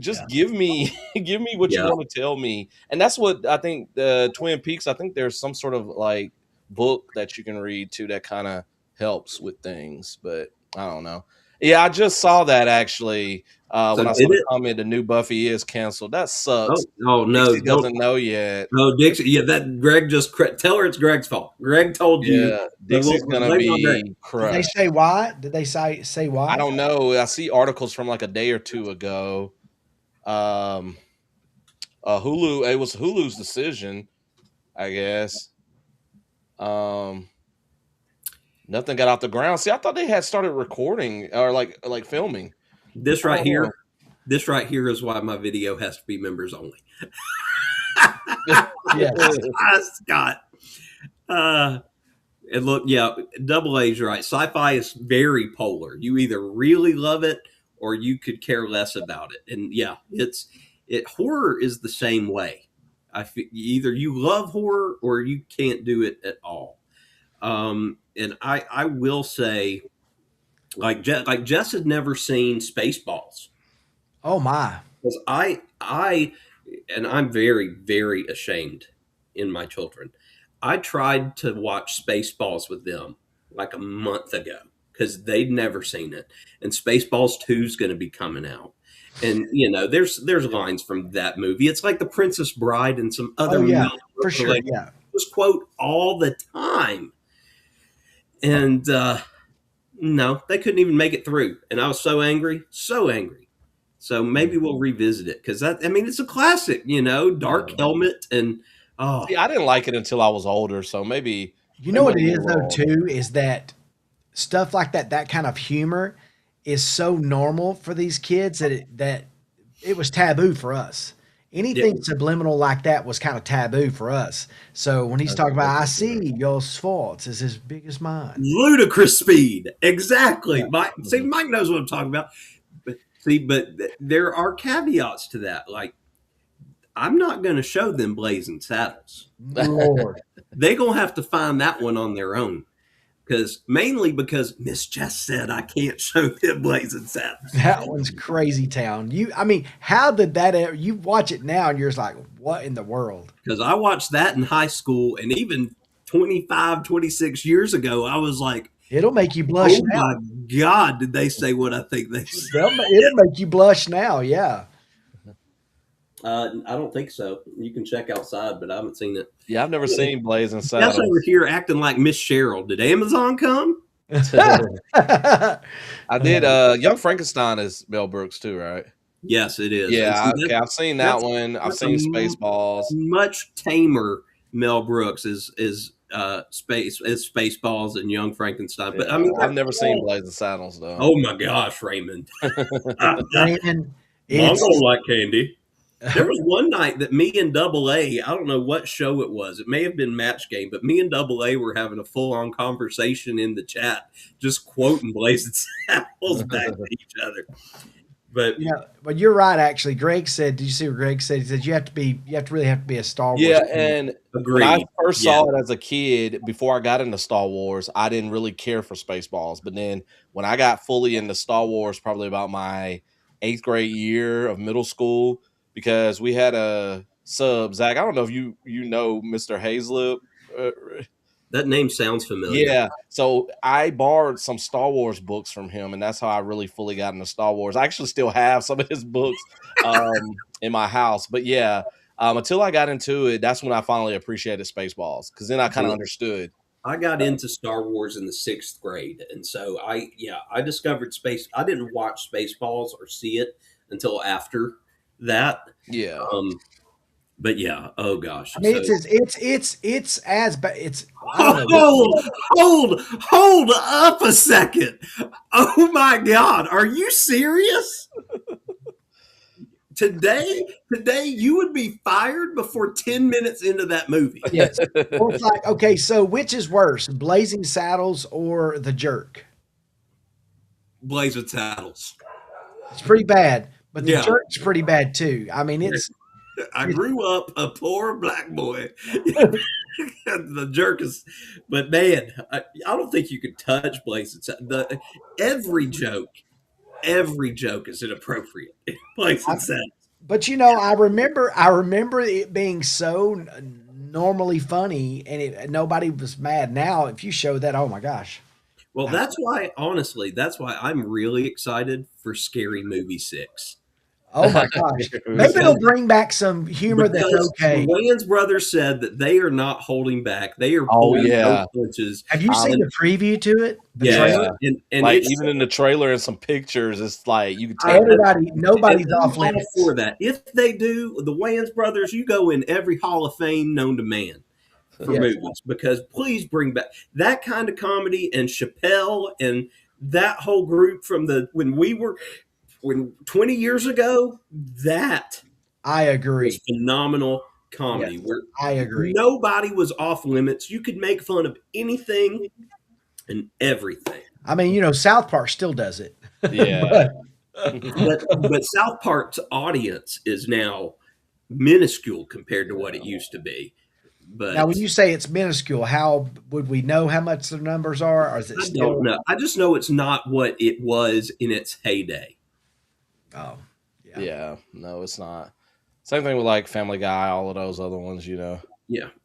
C: Just give me give me what you
B: Yeah.
C: want to tell me. And that's what I think the Twin Peaks, I think there's some sort of like book that you can read too that kind of helps with things, but I don't know. Yeah, I just saw that actually.
B: So
C: When I
B: did
C: saw the
B: it?
C: comment, the new Buffy is canceled. That sucks.
B: Oh no!
C: Dixie doesn't know yet.
B: No, Dixie. Yeah, that Greg tell her it's Greg's fault. Greg told you.
C: Yeah, Dixie's
B: we'll
C: gonna
B: blame it on Greg.
C: be
D: Did they
C: crushed.
D: say why? Did they say why?
C: I don't know. I see articles from like a day or two ago. Hulu. It was Hulu's decision, I guess. Nothing got off the ground. See, I thought they had started recording or like filming.
B: This
C: I
B: right
C: don't
B: here.
C: know.
B: This right here is why my video has to be members only.
D: Yes.
B: Scott. And look, yeah, Double A's right. Sci-fi is very polar. You either really love it or you could care less about it. And yeah, horror is the same way. Either you love horror or you can't do it at all. And I will say, like Jess had never seen Spaceballs.
D: Oh my.
B: Because I'm very, very ashamed in my children. I tried to watch Spaceballs with them like a month ago because they'd never seen it. And Spaceballs 2 is going to be coming out. And there's lines from that movie. It's like The Princess Bride and some other
D: Oh yeah,
B: Mel
D: for
B: Brooks
D: sure.
B: related
D: Yeah.
B: just quote all the time. And no, they couldn't even make it through. And I was so angry, so angry. So maybe we'll revisit it because it's a classic, Dark Helmet and
C: See, I didn't like it until I was older, so maybe
D: You know what it
C: maybe
D: is
C: you're
D: though
C: wrong.
D: too is that stuff like that kind of humor is so normal for these kids that it was taboo for us. Anything subliminal like that was kind of taboo for us. So when he's talking about, I see your faults is as big as mine.
B: ludicrous speed. Exactly.
D: Yeah.
B: Mike knows what I'm talking about. But there are caveats to that. Like, I'm not going to show them Blazing Saddles.
D: Lord,
B: They're going to have to find that one on their own. Mainly because Miss Jess said I can't show them Blazing Saddles.
D: that one's crazy town. How did that ever? You watch it now and you're just like, what in the world?
B: Because I watched that in high school, and even 25, 26 years ago, I was like,
D: It'll make you blush
B: oh
D: now.
B: my God, did they say what I think they said?
D: It'll make you blush now. Yeah.
B: I don't think so. You can check outside, but I haven't seen it.
C: Yeah, I've never seen Blazing
B: That's
C: Saddles.
B: over here acting like Miss Cheryl. Did Amazon come?
C: I did. Young Frankenstein is Mel Brooks too, right?
B: Yes, it is.
C: Yeah,
B: And see,
C: okay, I've seen that
B: that's-
C: one. I've
B: that's
C: seen
B: a
C: Spaceballs.
B: much tamer Mel Brooks is Spaceballs and Young Frankenstein. But
C: Yeah,
B: they're
C: I've never seen
B: all-
C: Blazing Saddles though.
B: Oh my gosh, Raymond!
D: Raymond,
B: Mom
D: it's,
B: don't like candy. There was one night that me and Double A, I don't know what show it was. It may have been Match Game, but me and Double A were having a full-on conversation in the chat, just quoting Blazing Saddles back to each other. But
D: but you're right. Actually, Greg said. Did you see what Greg said? He said you really have to be a Star Wars.
C: Yeah,
D: fan.
C: and
B: agreed.
C: when I first
B: Yeah.
C: saw it as a kid, before I got into Star Wars, I didn't really care for Spaceballs. But then when I got fully into Star Wars, probably about my 8th grade year of middle school because we had a sub, Zach. I don't know if you know Mr. Hazlip.
B: That name sounds familiar.
C: Yeah. So I borrowed some Star Wars books from him, and that's how I really fully got into Star Wars. I actually still have some of his books in my house. But yeah, until I got into it, that's when I finally appreciated Spaceballs because then I kind of understood.
B: I got into Star Wars in the 6th grade, and so I discovered Space. I didn't watch Spaceballs or see it until after that.
C: Yeah.
B: But yeah, oh gosh.
D: I mean,
B: So-
D: it's as bad. It's I don't know.
B: hold up a second. Oh my God, are you serious? Today you would be fired before 10 minutes into that movie.
D: Yes. Well, it's like, okay, so which is worse, Blazing Saddles or The Jerk?
B: Blazing Saddles.
D: It's pretty bad, but The
B: Yeah.
D: Jerk's pretty bad too. I mean, it's
B: I grew up a poor black boy. The Jerk is, but man, I don't think you could touch Blazing Saddles. Every joke is inappropriate. Blazing Saddles.
D: But I remember it being so normally funny, and nobody was mad. Now, if you show that, oh my gosh!
B: Well, that's why I'm really excited for Scary Movie 6.
D: Oh my gosh! Maybe it'll bring back some humor that's
B: Because
D: okay.
B: the Wayans brothers said that they are not holding back. They are
C: Oh,
B: pulling
C: yeah.
B: no punches.
D: Have you seen the preview to it? The
B: Yeah,
D: trailer?
B: and
C: Like
B: it's-
C: even in the trailer and some pictures, it's like you can tell.
D: Nobody's
B: and
D: off
B: I'm all
D: limits.
B: for that. If they do, the Wayans brothers, you go in every Hall of Fame known to man for
D: Yes.
B: movies, because please bring back that kind of comedy, and Chappelle and that whole group from when 20 years ago, that
D: I agree.
B: was phenomenal comedy.
D: Yes.
B: Where
D: I agree.
B: nobody was off limits. You could make fun of anything and everything.
D: I mean, South Park still does it.
C: Yeah.
B: But South Park's audience is now minuscule compared to what it used to be. But
D: Now, when you say it's minuscule, how would we know how much the numbers are? Or is it
B: I
D: still?
B: don't know. I just know it's not what it was in its heyday.
D: Oh, yeah.
C: Yeah. No, it's not. Same thing with like Family Guy, all of those other ones,
B: Yeah,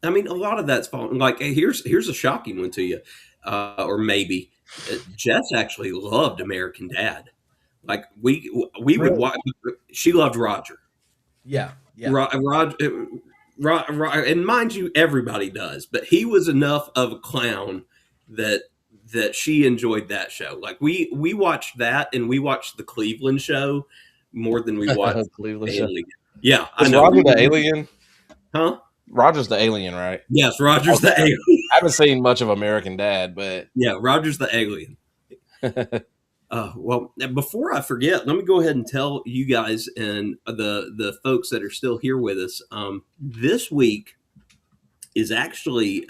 B: I mean, a lot of that's falling. Like, hey, here's a shocking one to you, or maybe Jess actually loved American Dad. Like we would
D: Really?
B: watch. She loved Roger.
D: Yeah. Yeah.
B: And mind you, everybody does, but he was enough of a clown that she enjoyed that show. Like we watched that, and we watched the Cleveland Show more than we watched
C: Cleveland show.
B: Alien. Yeah, I
C: Is
B: know.
C: Roger the alien?
B: Huh?
C: Roger's the alien, right?
B: Yes, Roger's the
C: Okay.
B: alien.
C: I haven't seen much of American Dad, but
B: Yeah, Roger's the alien. Well, before I forget, let me go ahead and tell you guys and the folks that are still here with us. This week is actually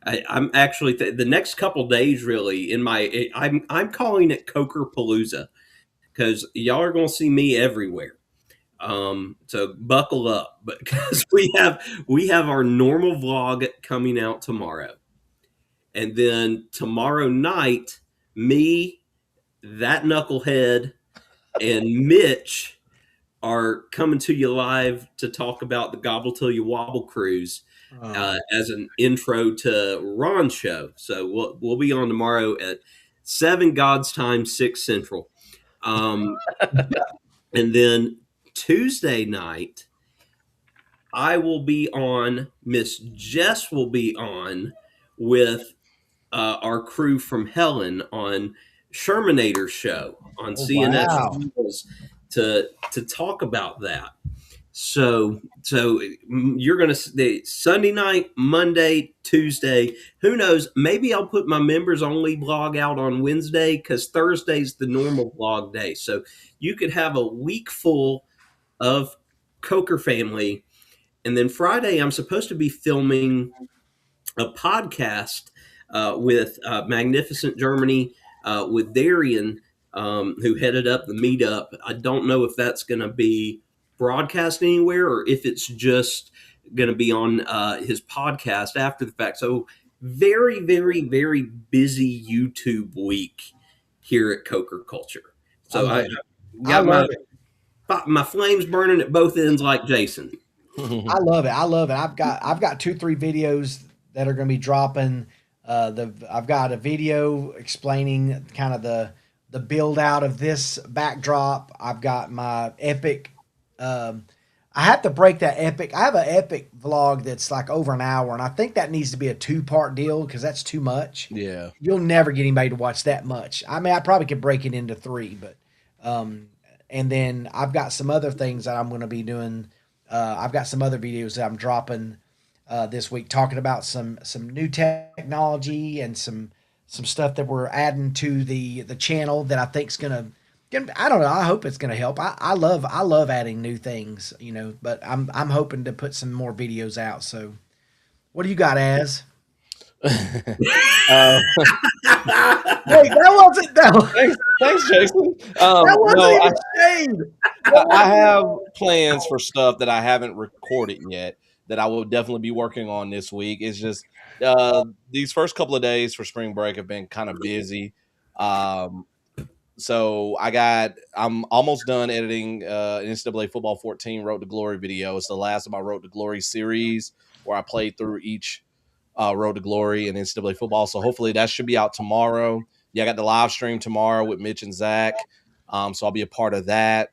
B: I'm actually the next couple days really I'm calling it Coker Palooza, because y'all are going to see me everywhere. So buckle up, but because we have our normal vlog coming out tomorrow, and then tomorrow night, me, that knucklehead, and Mitch are coming to you live to talk about the Gobble Till You Wobble cruise as an intro to Ron's show. So we'll be on tomorrow at 7 God's time, 6 Central. And then Tuesday night, I will be on, Miss Jess will be on with our crew from Helen on Shermanator's show on CNS
D: wow.
B: News to talk about that. So you're going to Sunday night, Monday, Tuesday. Who knows? Maybe I'll put my members only vlog out on Wednesday, because Thursday's the normal vlog day. So you could have a week full of Coker family, and then Friday I'm supposed to be filming a podcast with Magnificent Germany with Darian, who headed up the meetup. I don't know if that's going to be broadcast anywhere or if it's just going to be on his podcast after the fact. So very, very, very busy YouTube week here at Coker Culture. So I
D: love it.
B: my flames burning at both ends like Jason.
D: I love it. I love it. I've got 2-3 videos that are going to be dropping. I've got a video explaining kind of the build out of this backdrop. I've got my epic. I have to break that epic. I have an epic vlog that's like over an hour, and I think that needs to be a 2-part deal because that's too much.
C: Yeah.
D: You'll never get anybody to watch that much. I mean, I probably could break it into 3, but and then I've got some other things that I'm going to be doing. I've got some other videos that I'm dropping this week talking about some new technology and some stuff that we're adding to the channel that I think's gonna. I don't know. I hope it's gonna help. I love adding new things, But I'm hoping to put some more videos out. So, what do you got, Az? Wait, that wasn't that.
C: Thanks, Jason.
D: That wasn't
C: no,
D: even shade.
C: I have plans for stuff that I haven't recorded yet that I will definitely be working on this week. It's just these first couple of days for spring break have been kind of busy. So I'm almost done editing an NCAA Football 14 Road to Glory video. It's the last of my Road to Glory series where I played through each Road to Glory and NCAA football. So hopefully that should be out tomorrow. Yeah, I got the live stream tomorrow with Mitch and Zach. So I'll be a part of that.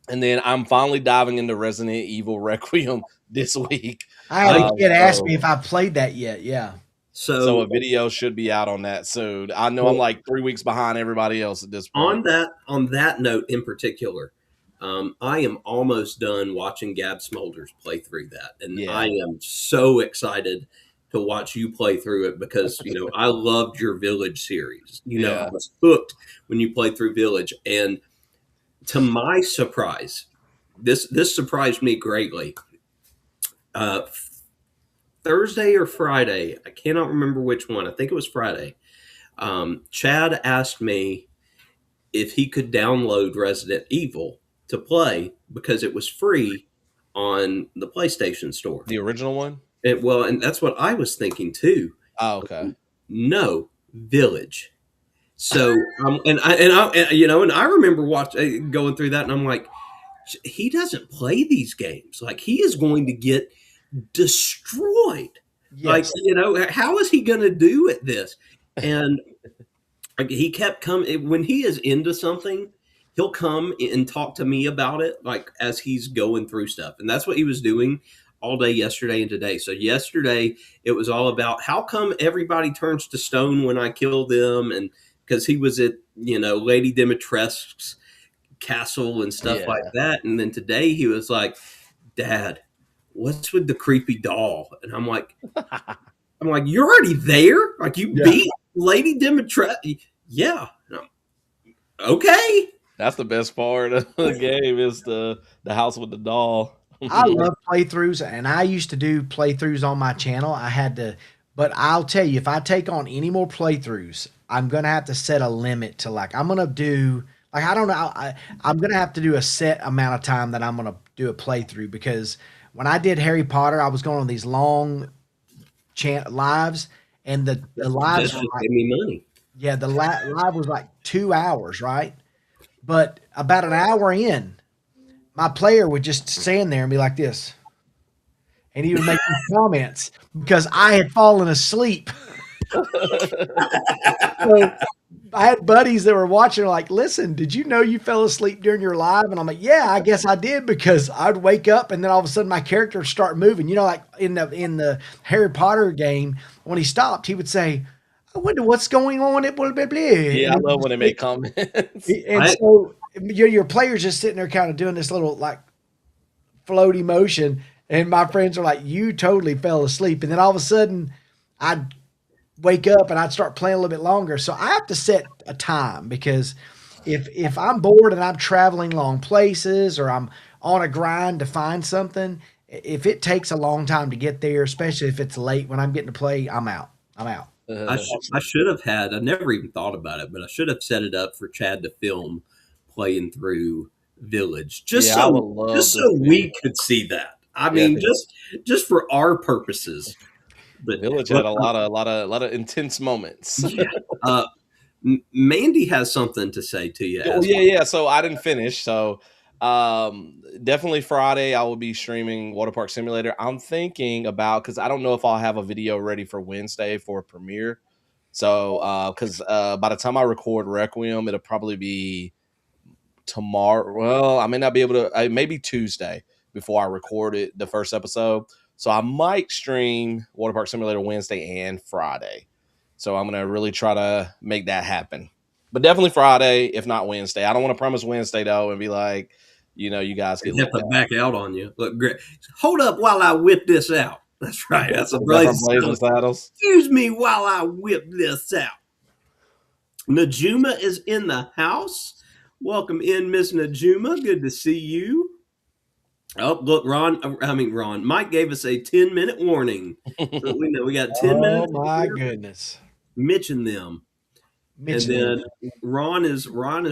C: And then I'm finally diving into Resident Evil Requiem this week.
D: I had a kid ask me if I played that yet. Yeah.
C: So a video should be out on that soon. I know I'm like 3 weeks behind everybody else at this point.
B: On that note in particular, I am almost done watching Gab Smolders play through that. And I am so excited to watch you play through it because, I loved your Village series. I was hooked when you played through Village. And to my surprise, this surprised me greatly. Thursday or Friday, I cannot remember which one. I think it was Friday. Chad asked me if he could download Resident Evil to play because it was free on the PlayStation Store.
C: The original one?
B: And that's what I was thinking too.
C: Oh, okay.
B: No, Village. So, and I remember going through that, and I'm like, he doesn't play these games. Like, he is going to get destroyed.
D: Yes.
B: Like, how is he going to do at this? And he kept coming. When he is into something, he'll come and talk to me about it, like as he's going through stuff. And that's what he was doing all day yesterday and today. So yesterday it was all about how come everybody turns to stone when I kill them, and because he was at Lady Dimitrescu's castle and stuff like that. And then today he was like, Dad, what's with the creepy doll? And I'm like, you're already there? Like, you beat Lady Dimitrescu? Yeah. Okay.
C: That's the best part of the game is the house with the doll.
D: I love playthroughs, and I used to do playthroughs on my channel. But I'll tell you, if I take on any more playthroughs, I'm going to have to set a limit to I'm going to do, I don't know, I'm going to have to do a set amount of time that I'm going to do a playthrough, because when I did Harry Potter, I was going on these long lives, and the lives
B: Just give me money.
D: Yeah, the live was like 2 hours, right? But about an hour in, my player would just stand there and be like this. And he would make these comments because I had fallen asleep. So I had buddies that were watching, like, listen, did you know you fell asleep during your live? And I'm like, yeah, I guess I did, because I'd wake up and then all of a sudden my character would start moving. Like in the Harry Potter game, when he stopped, he would say, I wonder what's going on at blah, blah, blah.
C: Yeah, I love when they make comments.
D: And so your player's just sitting there kind of doing this little like floaty motion. And my friends are like, you totally fell asleep. And then all of a sudden I'd wake up and I'd start playing a little bit longer. So I have to set a time, because if I'm bored and I'm traveling long places, or I'm on a grind to find something, if it takes a long time to get there, especially if it's late when I'm getting to play, I'm out.
B: I should have had, I never even thought about it, but I should have set it up for Chad to film playing through Village, just so we could see that. I mean, just for our purposes. But
C: Village had a lot of intense moments.
B: Mandy has something to say to you.
C: Yeah. So I didn't finish. So Definitely Friday. I will be streaming Water Park Simulator. I'm thinking about because I don't know if I'll have a video ready for Wednesday for premiere. So, because by the time I record Requiem, it'll probably be tomorrow. Well, I may not be able to. Maybe Tuesday before I record it, the first episode. So I might stream Water Park Simulator Wednesday and Friday. So I'm gonna really try to make that happen. But definitely Friday, if not Wednesday. I don't want to promise Wednesday though, and be like, you guys get
B: They have
C: let
B: to
C: down.
B: back out on you. Look, great. Hold up while I whip this out. That's right. That's a
C: Is that from
B: Blazing
C: Blazing
B: Saddles.
C: Saddles.
B: Excuse me while I whip this out. Najuma is in the house. Welcome in, Miss Najuma. Good to see you. Oh, look, Ron. Mike gave us a 10-minute warning. So we know we got 10
D: Oh
B: minutes.
D: my
B: to
D: goodness.
B: mention them.
D: Mitchell.
B: And then Ron is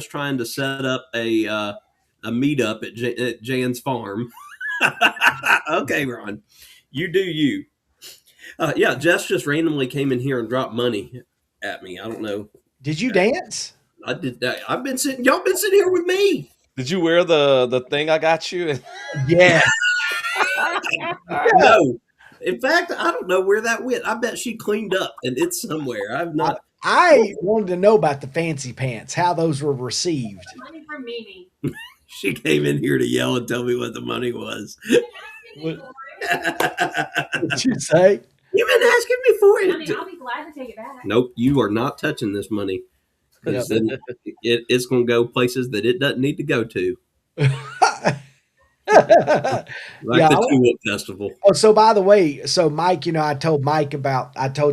B: trying to set up a meetup at Jan's farm. Okay, Ron, you do you. Yeah, Jess just randomly came in here and dropped money at me. I don't know.
D: Did you dance?
B: I did that. Y'all been sitting here with me.
C: Did you wear the thing I got you?
D: Yeah.
B: No. In fact, I don't know where that went. I bet she cleaned up and it's somewhere. I've not.
D: I wanted to know about the fancy pants, how those were received.
E: Money from Mimi.
B: She came in here to yell and tell me what the money was.
D: What did you say?
B: You've been asking me for
E: I mean,
B: it.
E: I'll be glad to take it back.
B: Nope, you are not touching this money. 'Cause then it's going to go places that it doesn't need to go to, like
D: Yeah,
B: the Tulip Festival.
D: Oh, so by the way, so Mike, I told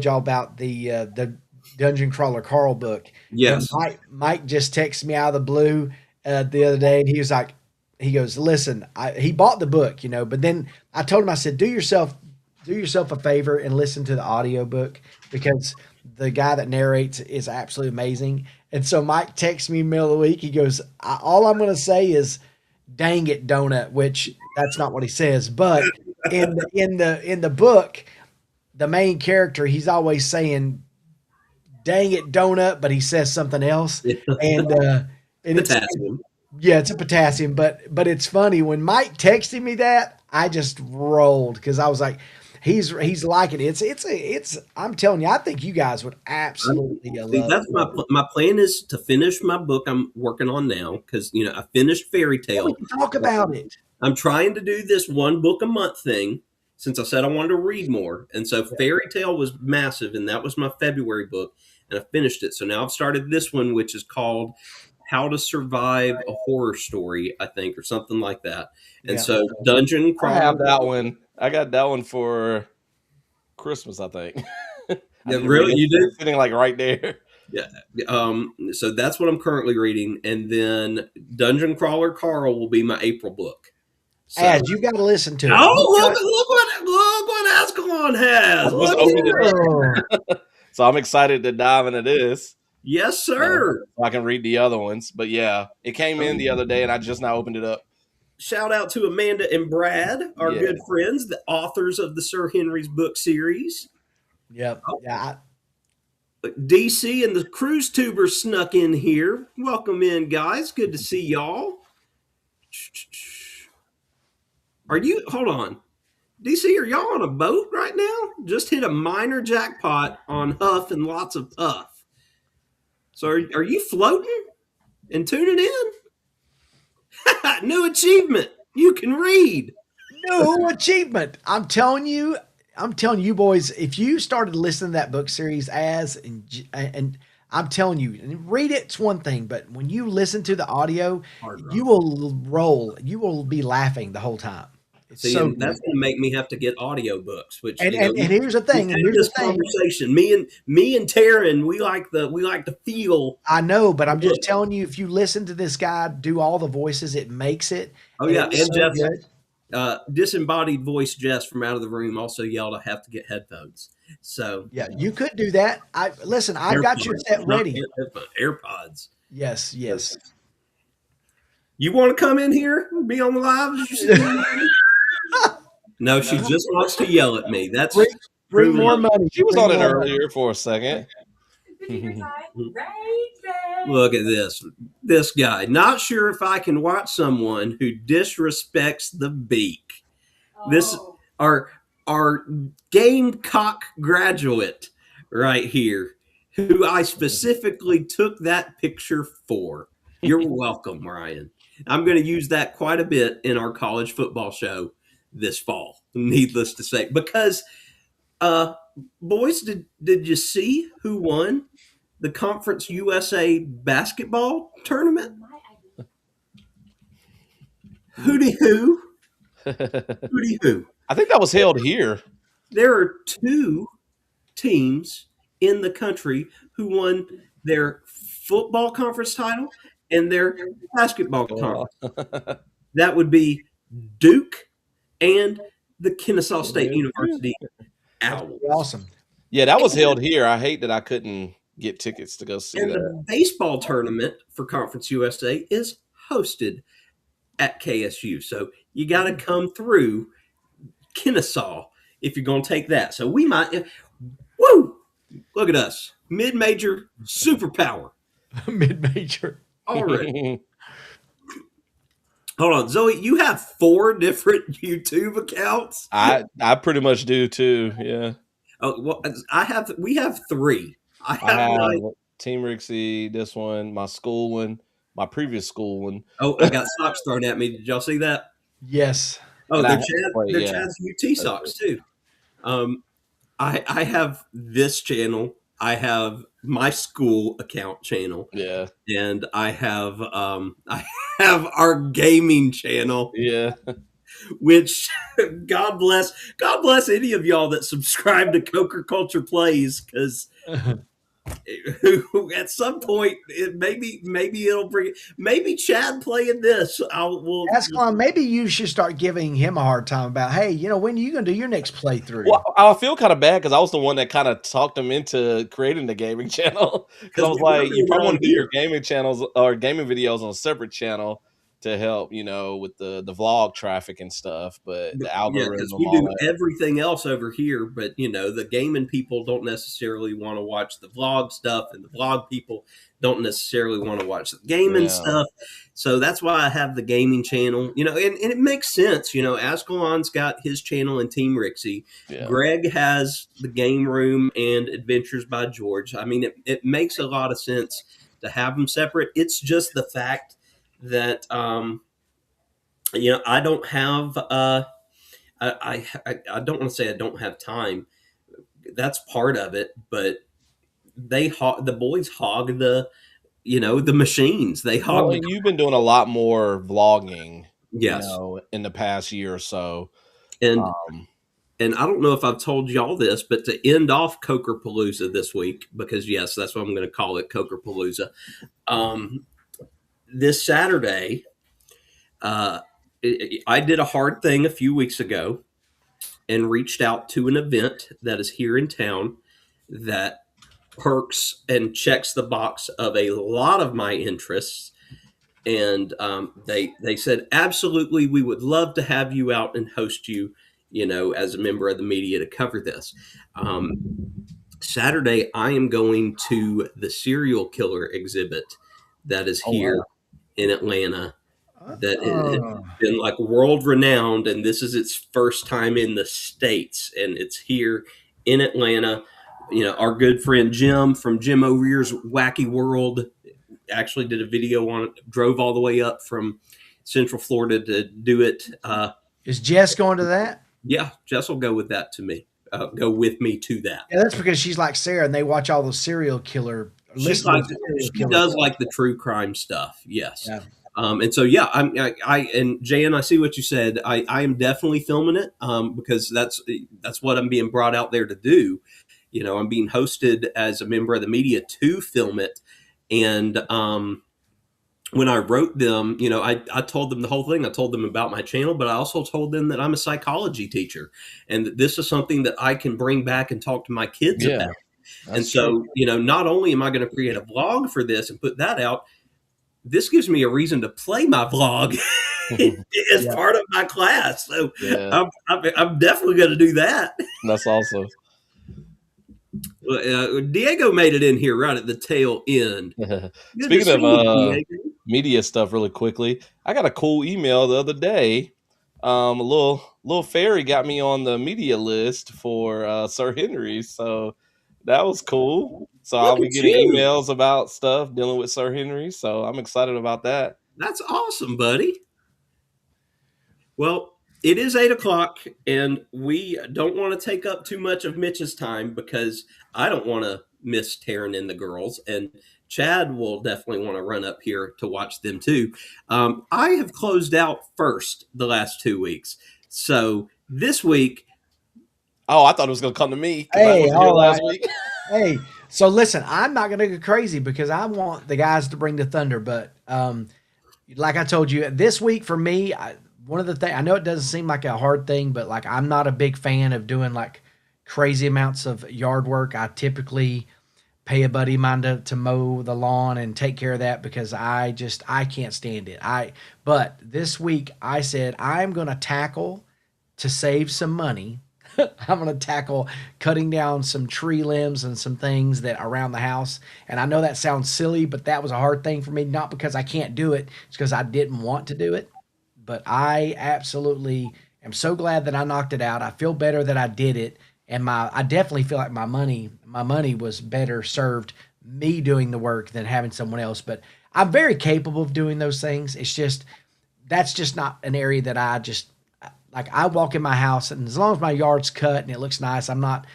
D: y'all about the Dungeon Crawler Carl book.
B: Yes.
D: And Mike just texted me out of the blue the other day, and he was like, he goes, listen, he bought the book, but then I told him, I said, do yourself a favor and listen to the audiobook because the guy that narrates is absolutely amazing. And so Mike texts me middle of the week. He goes, all I'm going to say is, dang it, donut, which that's not what he says, but in the book, the main character, he's always saying, dang it, donut, but he says something else. And it's
B: Potassium.
D: it's a potassium, but it's funny when Mike texted me that, I just rolled because I was like, he's liking it. It's I'm telling you, I think you guys would absolutely
B: See,
D: love
B: that's
D: it.
B: my plan is to finish my book I'm working on now because I finished Fairy
D: Yeah,
B: Tale.
D: we can talk about it.
B: I'm trying to do this one book a month thing since I said I wanted to read more, and so Fairy Tale was massive, and that was my February book, and I finished it. So now I've started this one, which is called How to Survive a Horror Story, I think, or something like that. And
D: Yeah.
B: so Dungeon
C: I
B: Crawler.
C: have that one. I got that one for Christmas, I think. I
B: Yeah,
C: need to
B: really?
C: read it.
B: You do?
C: It's sitting like right there.
B: So that's what I'm currently reading, and then Dungeon Crawler Carl will be my April book. So,
D: As you got to listen to it.
B: look what Ascalon has.
C: I just
B: Look
C: opened
B: at
C: it
B: that.
C: up. So I'm excited to dive into this.
B: Yes, sir.
C: So I can read the other ones. But yeah, it came in the other day and I just now opened it up.
B: Shout out to Amanda and Brad, our
C: Yeah.
B: good friends, the authors of the Sir Henry's book series.
D: Yep. Yeah.
B: DC and the Cruise Tubers snuck in here. Welcome in, guys. Good to see y'all. Hold on. DC, are y'all on a boat right now? Just hit a minor jackpot on Huff and lots of puff. So are you floating and tuning in? New achievement. You can read.
D: New achievement. I'm telling you boys, if you started listening to that book series and I'm telling you, and read it's one thing, but when you listen to the audio, you will roll. You will be laughing the whole time. It's
B: See,
D: so
B: and that's going to make me have to get audiobooks, which
D: and here's the thing.
B: we
D: And
B: had
D: here's
B: this
D: the thing.
B: conversation. Me and Taryn, we like to feel.
D: I know, but I'm just telling you, if you listen to this guy do all the voices, it makes it.
B: Oh yeah,
D: it's
B: and
D: so
B: Jeff,
D: good.
B: disembodied voice Jess from out of the room also yelled, "I have to get headphones." So
D: Yeah, you could do that. I've got your
B: AirPods,
D: set
B: not
D: ready.
B: AirPods.
D: Yes.
B: You want to come in here and be on the live? No, she just wants to yell at me. That's
D: Bring more money.
C: She was
D: Bring
C: on it
D: more money.
C: earlier for a second.
E: Right there.
B: Look at this guy. Not sure if I can watch someone who disrespects the beak. This
E: Oh.
B: our Gamecock graduate right here, who I specifically took that picture for. You're welcome, Ryan. I'm going to use that quite a bit in our college football show this fall. Needless to say, because boys, did you see who won the Conference USA basketball tournament? Hooty hoo, hooty hoo.
C: I think that was held here.
B: There are two teams in the country who won their football conference title and their basketball conference. That would be Duke and the Kennesaw State University Owls.
D: Awesome.
C: Yeah, that was held here. I hate that I couldn't get tickets to go see
B: And
C: that.
B: the baseball tournament for Conference USA is hosted at KSU. So you got to come through Kennesaw if you're going to take that. So we might, woo! Look at us, mid-major superpower.
D: Mid-major.
B: All right. Hold on, Zoe. You have 4 different YouTube accounts.
C: I pretty much do too. Yeah.
B: Oh, well, we have 3. I
C: I
B: have
C: have
B: like,
C: Team Rixie, this one, my school one, my previous school one.
B: oh, I got socks thrown at me. Did y'all see that?
D: Yes.
B: Oh,
C: And I
B: they're
C: have
B: Chad,
C: to play,
B: they're
C: yeah.
B: Chad's UT socks too. I have this channel. I have my school account channel,
C: Yeah.
B: and I have our gaming channel.
C: Yeah.
B: Which God bless any of y'all that subscribe to Coker Culture Plays, because at some point maybe it'll bring maybe Chad playing this. We'll
D: Ascalon, maybe you should start giving him a hard time about, hey, when are you going to do your next playthrough?
C: Well, I feel kind of bad because I was the one that kind of talked him into creating the gaming channel. Because I was
B: we were
C: like, you
B: doing
C: probably
B: it
C: want
B: on
C: to do your
B: here.
C: gaming channels or gaming videos on a separate channel to help, with the vlog traffic and stuff. But the
B: Yeah,
C: algorithm,
B: because we
C: all
B: do
C: that.
B: everything else over here, but the gaming people don't necessarily want to watch the vlog stuff, and the vlog people don't necessarily want to watch the gaming
C: Yeah.
B: stuff. So that's why I have the gaming channel, and it makes sense. Ascalon's got his channel and Team Rixie.
C: Yeah.
B: Greg has the Game Room and Adventures by George. I mean, it makes a lot of sense to have them separate. It's just the fact that I don't have I don't want to say I don't have time. That's part of it, but the boys hog the machines. They hog
C: Well, you've been doing a lot more vlogging,
B: yes.
C: in the past year or so.
B: And
C: Um,
B: and I don't know if I've told y'all this, but to end off Coker Palooza this week, because yes, that's what I'm going to call it, Coker Palooza. This Saturday, I did a hard thing a few weeks ago and reached out to an event that is here in town that perks and checks the box of a lot of my interests. And they said, absolutely, we would love to have you out and host you, as a member of the media to cover this. Saturday, I am going to the serial killer exhibit that is here in Atlanta. That has been like world renowned, and this is its first time in the States, and it's here in Atlanta. Our good friend Jim from Jim O'Rear's Wacky World actually did a video on it, drove all the way up from Central Florida to do it.
D: Is Jess going to that?
B: Yeah, Jess will go with that to me. Go with me to that.
D: Yeah, that's because she's like Sarah and they watch all the serial killer.
B: She does like the true crime stuff. Yes.
D: Yeah.
B: And so, yeah, and Jan, I see what you said. I am definitely filming it because that's what I'm being brought out there to do. I'm being hosted as a member of the media to film it. And when I wrote them, I told them the whole thing. I told them about my channel, but I also told them that I'm a psychology teacher and that this is something that I can bring back and talk to my kids about. And so, not only am I going to create a vlog for this and put that out, this gives me a reason to play my vlog as part of my class. So I'm definitely going to do that.
C: That's awesome.
B: Diego made it in here right at the tail end. Good to
C: Speaking
B: see
C: of
B: you, Diego.
C: media stuff, really quickly, I got a cool email the other day. A little fairy got me on the media list for Sir Henry, so that was cool. So I'll
B: Look
C: be
B: at
C: getting
B: you.
C: emails about stuff dealing with Sir Henry. So I'm excited about that.
B: That's awesome, buddy. Well, it is 8 o'clock, and we don't want to take up too much of Mitch's time because I don't want to miss Taryn and the girls, and Chad will definitely want to run up here to watch them too. I have closed out first the last 2 weeks, so this week.
C: Oh, I thought it was going to come to me because I
D: Hey,
C: wasn't here
D: all
C: last
D: right.
C: week.
D: Hey, so listen, I'm not gonna go crazy because I want the guys to bring the thunder. But like I told you, this week for me, one of the things I know it doesn't seem like a hard thing, but like I'm not a big fan of doing like crazy amounts of yard work. I typically pay a buddy of mine to mow the lawn and take care of that because I can't stand it. But this week I said I'm gonna tackle to save some money. I'm going to tackle cutting down some tree limbs and some things that around the house. And I know that sounds silly, but that was a hard thing for me, not because I can't do it, it's because I didn't want to do it. But I absolutely am so glad that I knocked it out. I feel better that I did it. And I definitely feel like my money was better served me doing the work than having someone else. But I'm very capable of doing those things. It's just, that's just not an area that I just, like I walk in my house and as long as my yard's cut and it looks nice, I'm not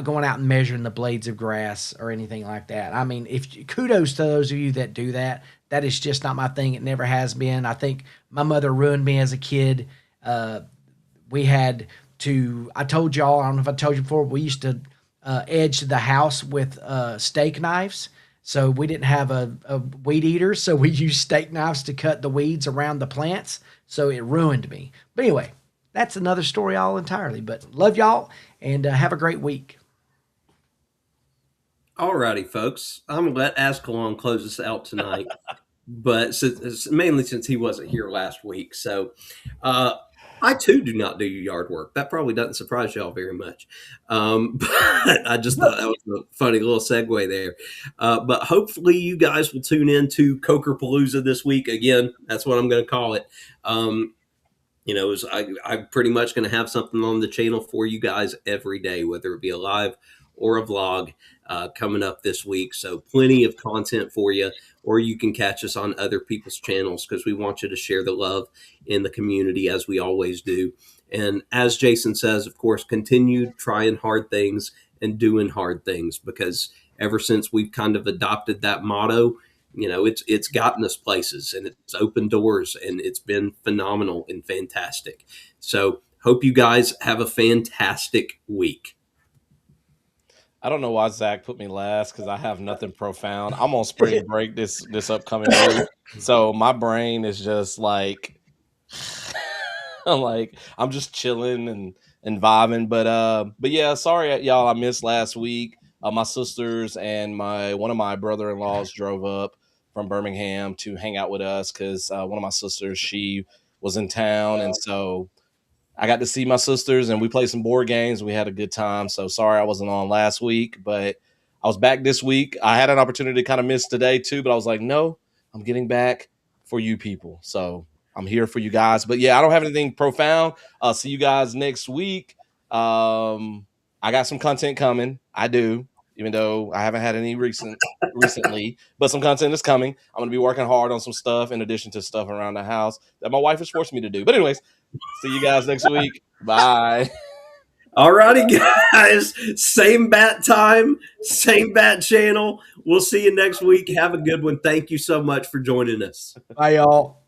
D: going out and measuring the blades of grass or anything like that. I mean, kudos to those of you that do that. That is just not my thing. It never has been. I think my mother ruined me as a kid. We had to, I told y'all, I don't know if I told you before, we used to edge the house with steak knives. So we didn't have a weed eater. So we used steak knives to cut the weeds around the plants. So it ruined me. But anyway, that's another story all entirely. But love y'all and have a great week.
B: Alrighty, folks. I'm gonna let Ascalon close us out tonight, but mainly since he wasn't here last week. So I too do not do yard work. That probably doesn't surprise y'all very much. But I just thought that was a funny little segue there. But hopefully you guys will tune in to Cokerpalooza this week. Again, that's what I'm going to call it. I'm pretty much going to have something on the channel for you guys every day, whether it be a live or a vlog coming up this week. So plenty of content for you, or you can catch us on other people's channels because we want you to share the love in the community as we always do. And as Jason says, of course, continue trying hard things and doing hard things, because ever since we've kind of adopted that motto, it's gotten us places and it's opened doors and it's been phenomenal and fantastic. So hope you guys have a fantastic week.
C: I don't know why Zach put me last because I have nothing profound. I'm on spring break this upcoming week, so my brain is just like, I'm just chilling and vibing. But yeah, sorry y'all, I missed last week. My sisters and one of my brother-in-laws drove up from Birmingham to hang out with us because one of my sisters, she was in town, and so I got to see my sisters and we played some board games. We had a good time. So sorry I wasn't on last week, but I was back this week. I had an opportunity to kind of miss today too, but I was like, no, I'm getting back for you people. So I'm here for you guys. But yeah, I don't have anything profound. I'll see you guys next week. I got some content coming. I do, even though I haven't had any recently, but some content is coming. I'm going to be working hard on some stuff in addition to stuff around the house that my wife is forcing me to do. But anyways, see you guys next week. Bye.
B: All righty, guys. Same bat time, same bat channel. We'll see you next week. Have a good one. Thank you so much for joining us.
D: Bye, y'all.